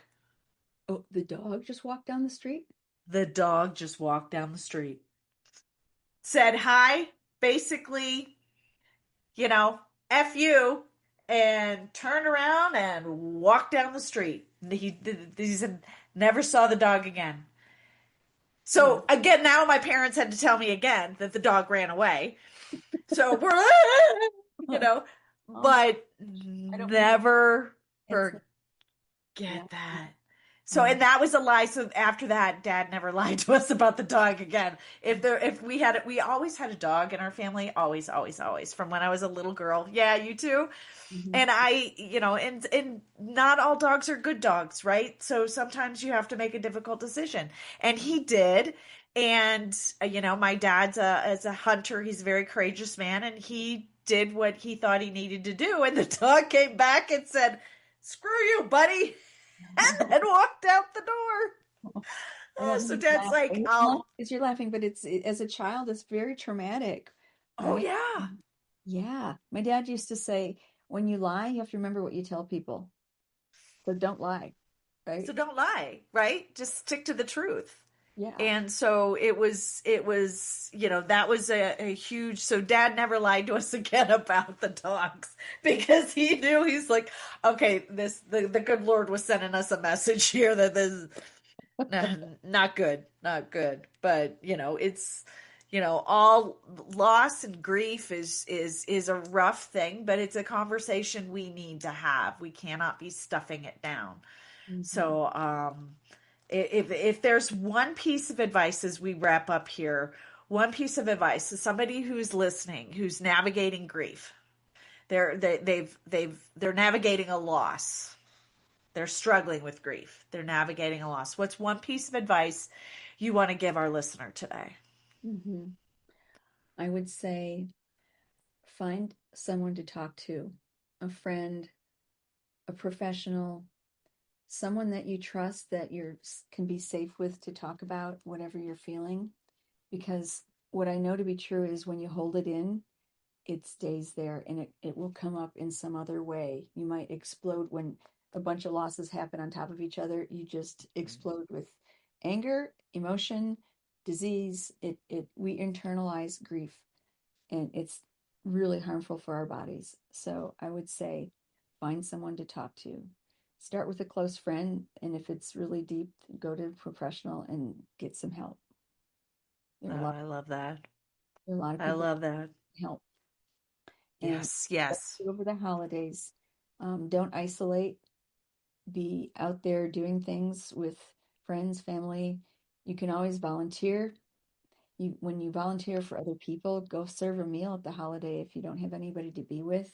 Oh, the dog just walked down the street?
The dog just walked down the street. Said hi, basically, F you, and turned around and walked down the street. He said, never saw the dog again.
Wow.
So again, now my parents had to tell me again that the dog ran away. So we're, you know,
Oh,
but
I don't mean to.
never
It's
get
yeah.
that. So,
Oh,
and that was a lie. So after that, Dad never lied to us about the dog again. If we had it, we always had a dog in our family. Always, always, always. From when I was a little girl. Yeah, you too.
mhm.
And and not all dogs are good dogs, right? So sometimes you have to make a difficult decision. And he did. And my dad's as a hunter, he's a very courageous man, and he did what he thought he needed to do. And the dog came back and said, "Screw you, buddy," and then walked out the door.
I don't
So
mean to
Dad's
laugh.
like,
It's not because you're laughing, but as a child, it's very traumatic,
"Oh
right?
yeah."
Yeah. My dad used to say, when you lie, you have to remember what you tell people. So don't lie,
So
right?
don't lie, right? Just stick to the truth.
Yeah.
And so it was, that was a huge, so Dad never lied to us again about the dogs because he knew, he's like, okay, the good Lord was sending us a message here that this is not good, not good. But, it's, all loss and grief is a rough thing, but it's a conversation we need to have. We cannot be stuffing it down.
Mhm.
So, if there's one piece of advice as we wrap up here, one piece of advice to somebody who's listening, who's navigating grief, they're navigating a loss. They're struggling with grief. They're navigating a loss. What's one piece of advice you want to give our listener today?
Mhm. I would say find someone to talk to, a friend, a professional, someone that you trust that you can be safe with to talk about whatever you're feeling. Because what I know to be true is when you hold it in, it stays there and it will come up in some other way. You might explode when a bunch of losses happen on top of each other. You just explode with anger, emotion, disease. It we internalize grief and it's really harmful for our bodies. So I would say find someone to talk to. Start with a close friend, and if it's really deep, go to a professional and get some help. There
Oh,
are a lot,
I love that.
there are a lot of
I
people
love that.
who help. And
Yes, yes.
over the holidays, don't isolate. Be out there doing things with friends, family. You can always volunteer. When you volunteer for other people, go serve a meal at the holiday if you don't have anybody to be with.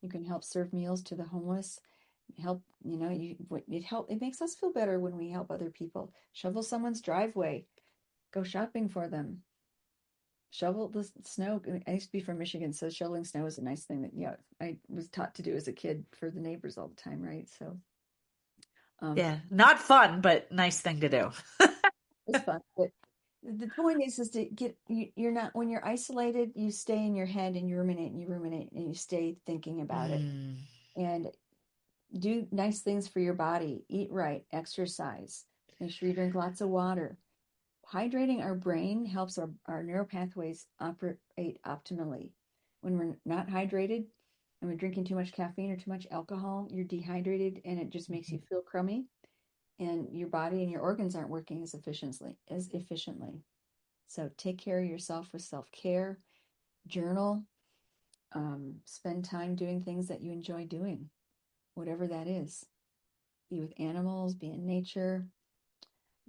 You can help serve meals to the homeless. Help, it makes us feel better when we help other people. Shovel someone's driveway. Go shopping for them. Shovel the snow. I used to be from Michigan, so shoveling snow is a nice thing that I was taught to do as a kid for the neighbors all the time, right? So um
Yeah, not fun, but nice thing to do.
it's fun. But the point is to you're not, when you're isolated, you stay in your head and you ruminate and you stay thinking about it.
Mm.
And do nice things for your body. Eat right, exercise. Make sure you drink lots of water. Hydrating our brain helps our neural pathways operate optimally. When we're not hydrated and we're drinking too much caffeine or too much alcohol, you're dehydrated and it just makes you feel crummy and your body and your organs aren't working as efficiently. So take care of yourself with self-care, journal, spend time doing things that you enjoy doing, whatever that is. Be with animals, be in nature.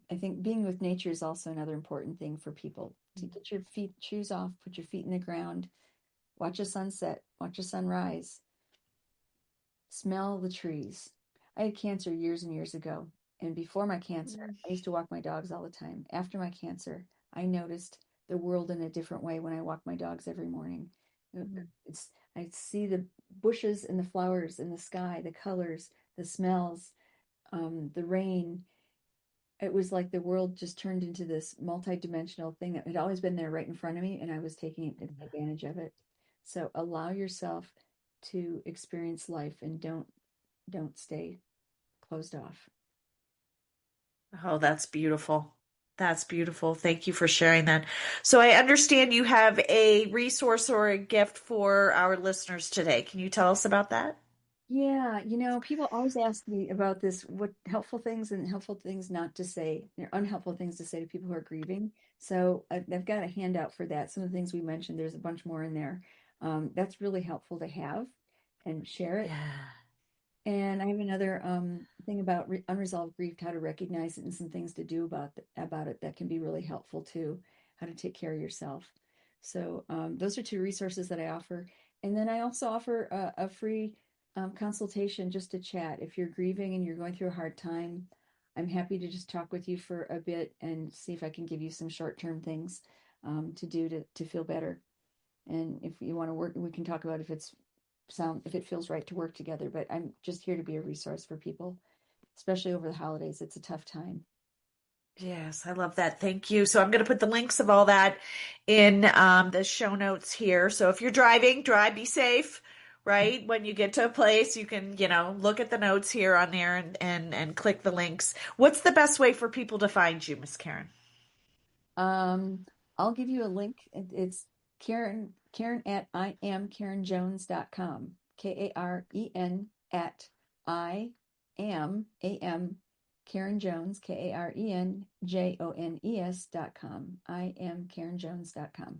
I think being with nature is also another important thing for people to get your shoes off, put your feet in the ground, watch a sunset, watch a sunrise, smell the trees. I had cancer years and years ago. And before my cancer, I used to walk my dogs all the time. After my cancer, I noticed the world in a different way when I walk my dogs every morning. It's I see the bushes and the flowers in the sky, the colors, the smells, the rain. It was like the world just turned into this multi-dimensional thing that had always been there right in front of me, and I was taking advantage of it. So allow yourself to experience life and don't stay closed off.
Oh, that's beautiful. That's beautiful. Thank you for sharing that. So I understand you have a resource or a gift for our listeners today. Can you tell us about that?
Yeah, people always ask me about this, what helpful things and helpful things not to say, unhelpful things to say to people who are grieving. So I've got a handout for that. Some of the things we mentioned, there's a bunch more in there. That's really helpful to have and share it.
Yeah.
And I have another thing about unresolved grief, how to recognize it and some things to do about it that can be really helpful too, how to take care of yourself. So those are two resources that I offer. And then I also offer a free consultation just to chat. If you're grieving and you're going through a hard time, I'm happy to just talk with you for a bit and see if I can give you some short-term things to do to feel better. And if you want to work, we can talk about if it feels right to work together. But I'm just here to be a resource for people, especially over the holidays. It's a tough time.
Yes, I love that. Thank you. So I'm going to put the links of all that in the show notes here. So if you're driving, drive, be safe, right? When you get to a place, you can, look at the notes here on there and click the links. What's the best way for people to find you, Miss Karen?
Um, I'll give you a link. It's Karen at IamKarenJones.com. Karen at I am Karen Jones, KarenJones.com. IamKarenJones.com.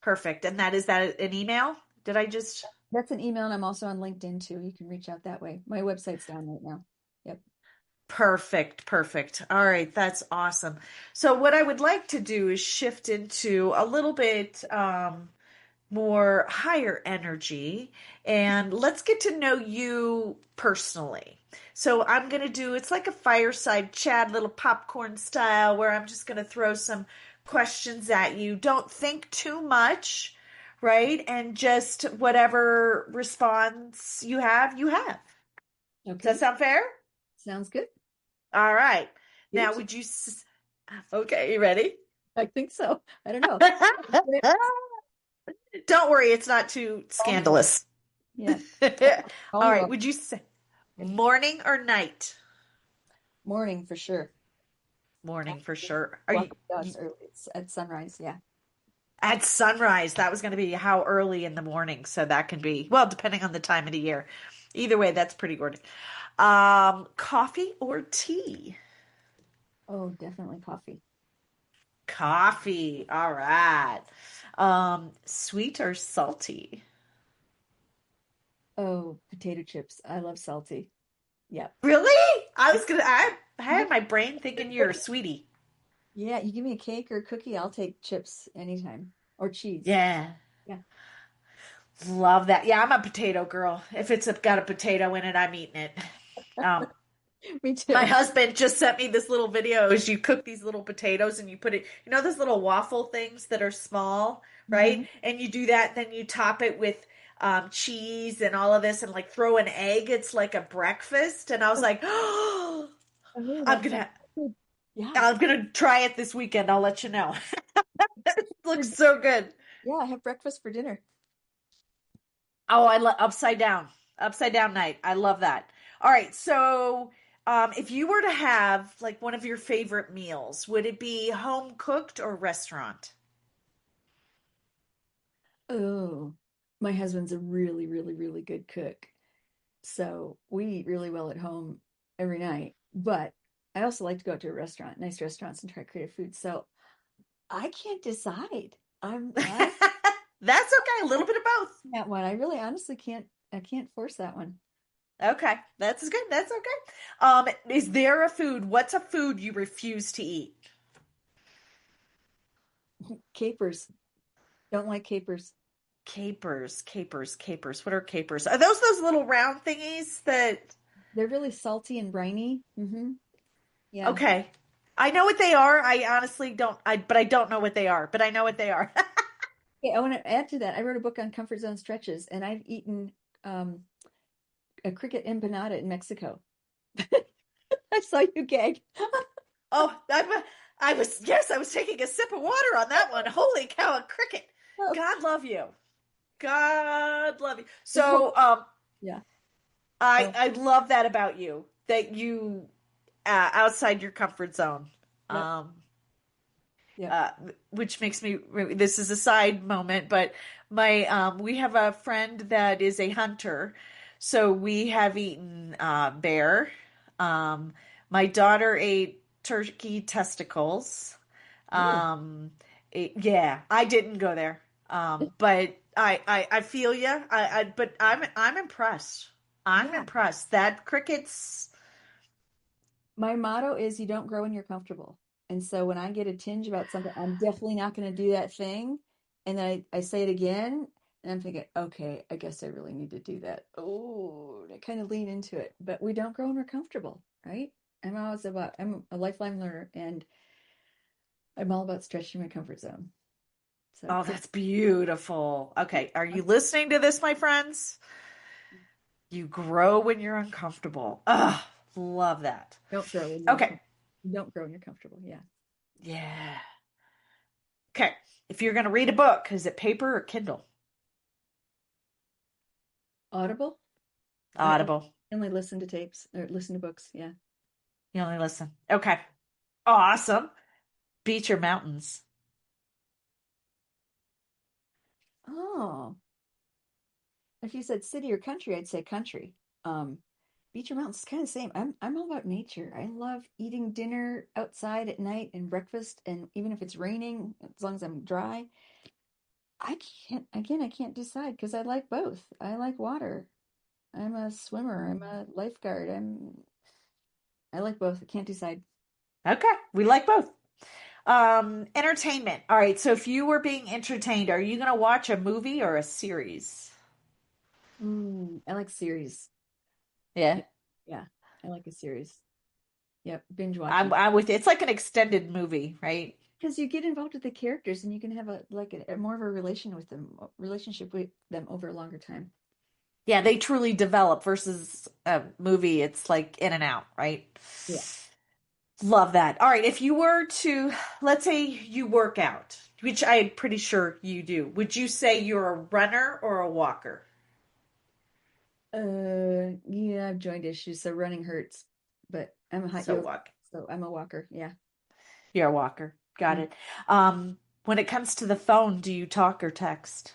Perfect. And that an email? Did I just?
That's an email, and I'm also on LinkedIn too. You can reach out that way. My website's down right now. Yep.
Perfect, perfect. All right, that's awesome. So what I would like to do is shift into a little bit more higher energy and let's get to know you personally. So I'm going to do it's like a fireside chat, little popcorn style where I'm just going to throw some questions at you. Don't think too much, right? And just whatever response you have, you have. Does that
Okay.
sound fair?
Sounds good.
All right.
Give it
Now,
to
okay, you ready?
I think so. I don't know.
Don't worry, it's not too
Call me on it.
scandalous.
Yeah. Call
All
me
right,
up.
would you say
Okay.
morning or night?
Morning for sure. I
Morning for
have to
sure.
walk the dogs early. It's at sunrise. Yeah.
At sunrise? That was going to be how early in the morning. So that can be, well, depending on the time of the year. Either way, that's pretty good. Coffee or tea?
Oh, definitely coffee.
Coffee. All right. Sweet or salty?
Oh, potato chips. I love salty. Yeah.
Really? I had my brain thinking you're a sweetie.
Yeah, you give me a cake or a cookie, I'll take chips anytime. Or cheese.
Yeah.
Yeah.
Love that. Yeah, I'm a potato girl. If it's got a potato in it, I'm eating it. Um,
Me
my
too.
husband just sent me this little video is you cook these little potatoes and you put it, those little waffle things that are small, right?
Hmm.
And you do that, then you top it with cheese and all of this and like throw an egg. It's like a breakfast. And I was like, oh,
Oh,
I'm
that sounds
gonna
good. Yeah.
I'm gonna try it this weekend. I'll let you know. It
For
looks
di-
so good.
Yeah, I have breakfast for dinner.
Oh, I love upside down night. I love that. All right, so if you were to have like one of your favorite meals, would it be home cooked or restaurant?
Oh, my husband's a really, really, really good cook. So we eat really well at home every night. But I also like to go out to a restaurant, nice restaurants, and try creative food. So I can't decide. I'm
That's okay. A little bit of both.
that one. I really honestly I can't force that one.
Okay, that's good. That's okay. Is there a food? What's a food you refuse to eat?
Capers. Don't like capers.
Capers, capers, capers. What are capers? Are those little round thingies that?
They're really salty and briny. Yeah.
Okay. I know what they are. I honestly don't but I don't know what they are, but I know what they are.
Okay, I want to add to that. I wrote a book on comfort zone stretches, and I've eaten um, a cricket empanada in Mexico. I saw you gag.
Oh, yes, I was taking a sip of water on that one. Holy cow, a cricket.
Oh,
God love you. God love you.
the whole,
So,
yeah.
I
Oh,
I love that about you that you outside your comfort zone.
yep,
Um
yep.
uh which makes me this is a side moment, but my we have a friend that is a hunter So we have eaten bear. Um, my daughter ate turkey testicles.
Ooh.
Yeah, I didn't go there. But I feel you. But I'm impressed. I'm
Yeah.
impressed that crickets.
My motto is you don't grow when you're comfortable. And so when I get a tinge about something, I'm definitely not going to do that thing. And then I say it again, and I'm thinking, okay, I guess I really need to do that. Oh, and I kind of lean into it. But we don't grow when we're comfortable, right? I'm a lifelong learner, and I'm all about stretching my comfort zone.
Oh,
So
that's beautiful. Okay, are you listening to this, my friends? You grow when you're uncomfortable. Ugh, love that.
don't grow when you're
Okay.
uncomfortable. Don't grow when you're comfortable. Yeah.
Yeah. Okay. If you're going to read a book, is it paper or Kindle?
Audible? I
Audible.
only listen to tapes or listen to books. Yeah.
You only listen. Okay. Awesome. Beach or mountains?
Oh. If you said city or country, I'd say country. Um, Beach or mountains is kind of the same. I'm all about nature. I love eating dinner outside at night and breakfast, and even if it's raining, as long as I'm dry. I can't decide because I like both. I like water. I'm a swimmer. I'm a lifeguard. I like both. I can't decide.
Okay. We like both. Entertainment. All right. So if you were being entertained, are you going to watch a movie or a series?
I like series.
Yeah.
Yeah, yeah. I like a series. Yep, binge
I'm,
watching.
I'm with you. It's like an extended movie, right?
Because you get involved with the characters and you can have a more of a relationship with them over a longer time.
Yeah, they truly develop versus a movie. It's like in and out, right?
Yeah.
Love that. All right. If you were to, let's say you work out, which I'm pretty sure you do, would you say you're a runner or a walker?
Yeah, I've joined issues, so running hurts, but I'm a hot
So
yoga,
walk.
so I'm a walker. Yeah.
You're a walker. Got
Mm.
it. When it comes to the phone, do you talk or text?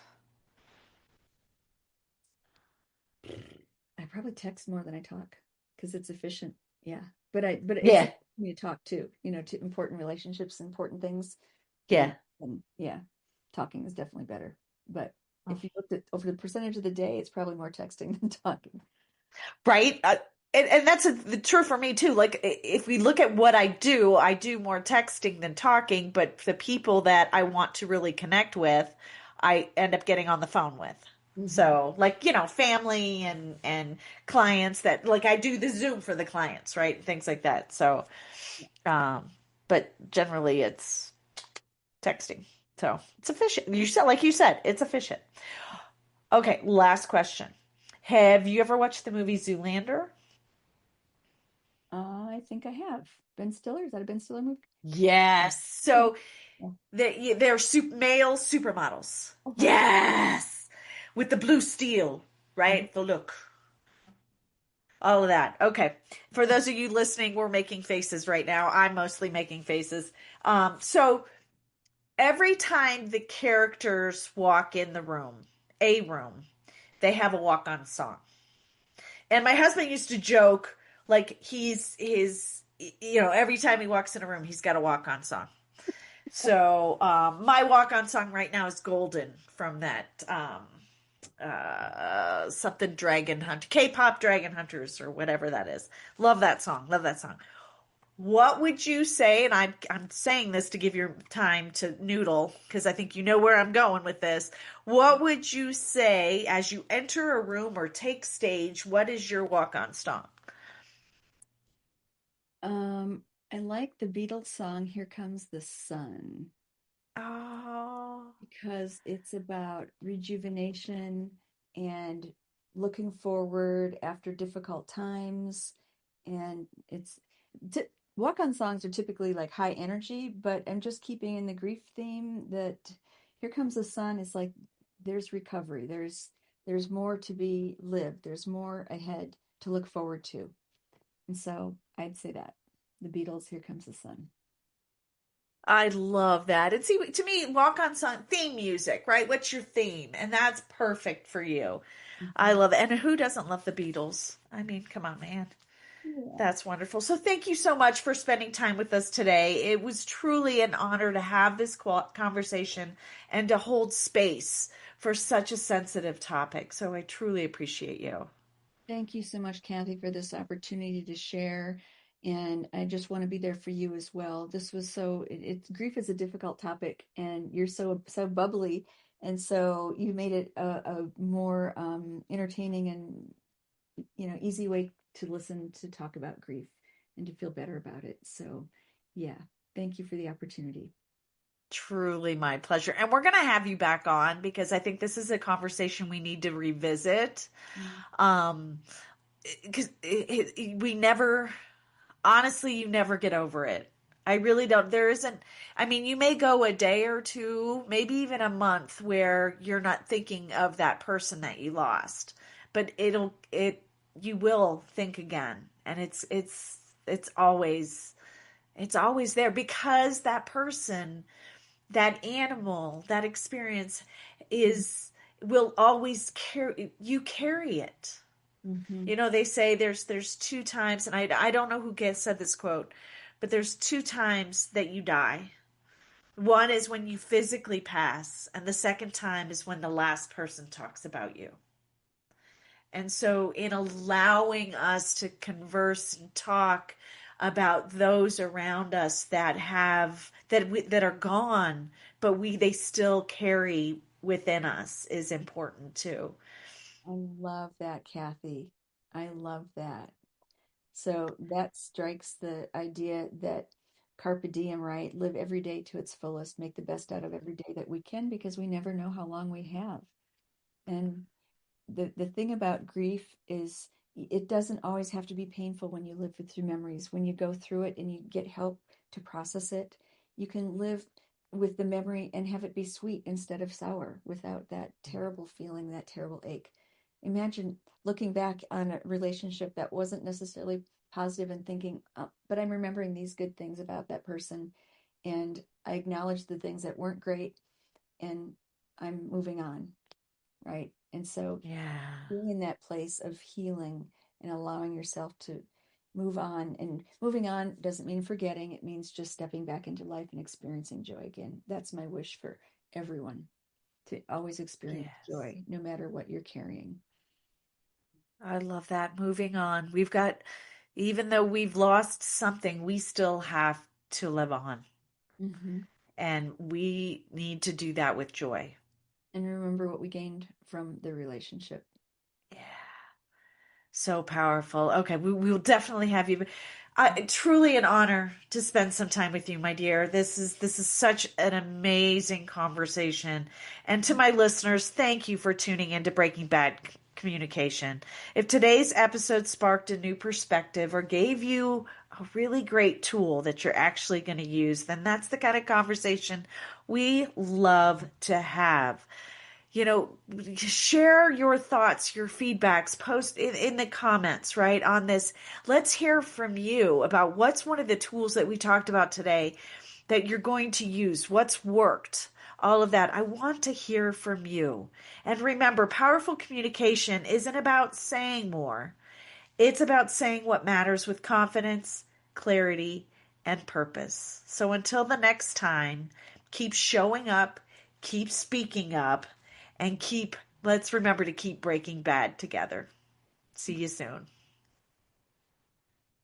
I probably text more than I talk because it's efficient. Yeah. But it's
Yeah.
important for me to talk too, to important relationships, important things. And,
Yeah.
and yeah, talking is definitely better. But if you looked at over the percentage of the day, it's probably more texting than talking.
Right? And that's true for me too. Like if we look at what I do more texting than talking, but the people that I want to really connect with, I end up getting on the phone with.
Hmm.
So like, family and clients that like I do the Zoom for the clients, right? Things like that. So, um, but generally it's texting. So it's efficient. Like you said, it's efficient. Okay, last question. Have you ever watched the movie Zoolander?
I think I have. Ben Stiller, is that a Ben Stiller movie?
Yes.
Yeah.
So
Yeah.
they're male supermodels.
Oh, wow.
Yes. With the blue steel,
Mhm.
right? The look. All of that. Okay. For those of you listening, we're making faces right now. I'm mostly making faces. So every time the characters walk in the room, a room, they have a walk-on song. And my husband used to joke like every time he walks in a room, he's got a walk-on song. So my walk-on song right now is Golden from that something Dragon Hunt, K-pop Dragon Hunters or whatever that is. Love that song. Love that song. What would you say? And I'm saying this to give you time to noodle because I think you know where I'm going with this. What would you say as you enter a room or take stage? What is your walk-on song?
Um, I like the Beatles song "Here Comes the Sun"
Oh,
because it's about rejuvenation and looking forward after difficult times. And t walk-on songs are typically like high energy, but I'm just keeping in the grief theme that "Here Comes the Sun" is like there's recovery, there's more to be lived, there's more ahead to look forward to. And so I'd say that the Beatles, "Here Comes the Sun."
I love that. And see, to me, walk on song theme music, right? What's your theme? And that's perfect for you. I
Mhm.
love it. And who doesn't love the Beatles? I mean, come on, man.
Yeah.
That's wonderful. So thank you so much for spending time with us today. It was truly an honor to have this conversation and to hold space for such a sensitive topic. So I truly appreciate you.
Thank you so much, Kathy, for this opportunity to share. And I just want to be there for you as well. This was grief is a difficult topic, and you're so bubbly, and so you made it a more entertaining and easy way to listen to talk about grief and to feel better about it. So, yeah, thank you for the opportunity.
Truly my pleasure. And we're going to have you back on because I think this is a conversation we need to revisit.
Mm.
Um, because we never, honestly, you never get over it. I really don't. There isn't, I mean, you may go a day or two, maybe even a month where you're not thinking of that person that you lost, but you will think again. And it's it's always there because that person, that animal, that experience is, will always carry it.
Mm-hmm.
You know, they say there's two times, and I don't know who said this quote, but there's two times that you die. One is when you physically pass, and the second time is when the last person talks about you. And so, in allowing us to converse and talk about those around us that that are gone, but they still carry within us is important too.
I love that, Kathy. I love that. So that strikes the idea that carpe diem, right? Live every day to its fullest, make the best out of every day that we can because we never know how long we have. And the thing about grief is it doesn't always have to be painful when you live through memories. When you go through it and you get help to process it, you can live with the memory and have it be sweet instead of sour without that terrible feeling, that terrible ache. Imagine looking back on a relationship that wasn't necessarily positive and thinking, but I'm remembering these good things about that person, and I acknowledge the things that weren't great, and I'm moving on, right? And so
Yeah.
being in that place of healing and allowing yourself to move on. And moving on doesn't mean forgetting, it means just stepping back into life and experiencing joy again. That's my wish for everyone, to always experience
Yes.
joy, no matter what you're carrying.
I love that. Moving on. We've got, even though we've lost something, we still have to live on.
Hmm.
And we need to do that with joy.
And remember what we gained from the relationship.
Yeah. So powerful. Okay, we will definitely have you. Truly an honor to spend some time with you, my dear. This is such an amazing conversation. And to my listeners, thank you for tuning in to Breaking Bad Communication. If today's episode sparked a new perspective or gave you a really great tool that you're actually going to use, then that's the kind of conversation we love to have. You know, share your thoughts, your feedbacks, post in the comments, right, on this. Let's hear from you about what's one of the tools that we talked about today that you're going to use, what's worked, all of that. I want to hear from you. And remember, powerful communication isn't about saying more, it's about saying what matters with confidence, clarity, and purpose. So until the next time, keep showing up, keep speaking up, and let's remember to keep breaking bad together. See you soon.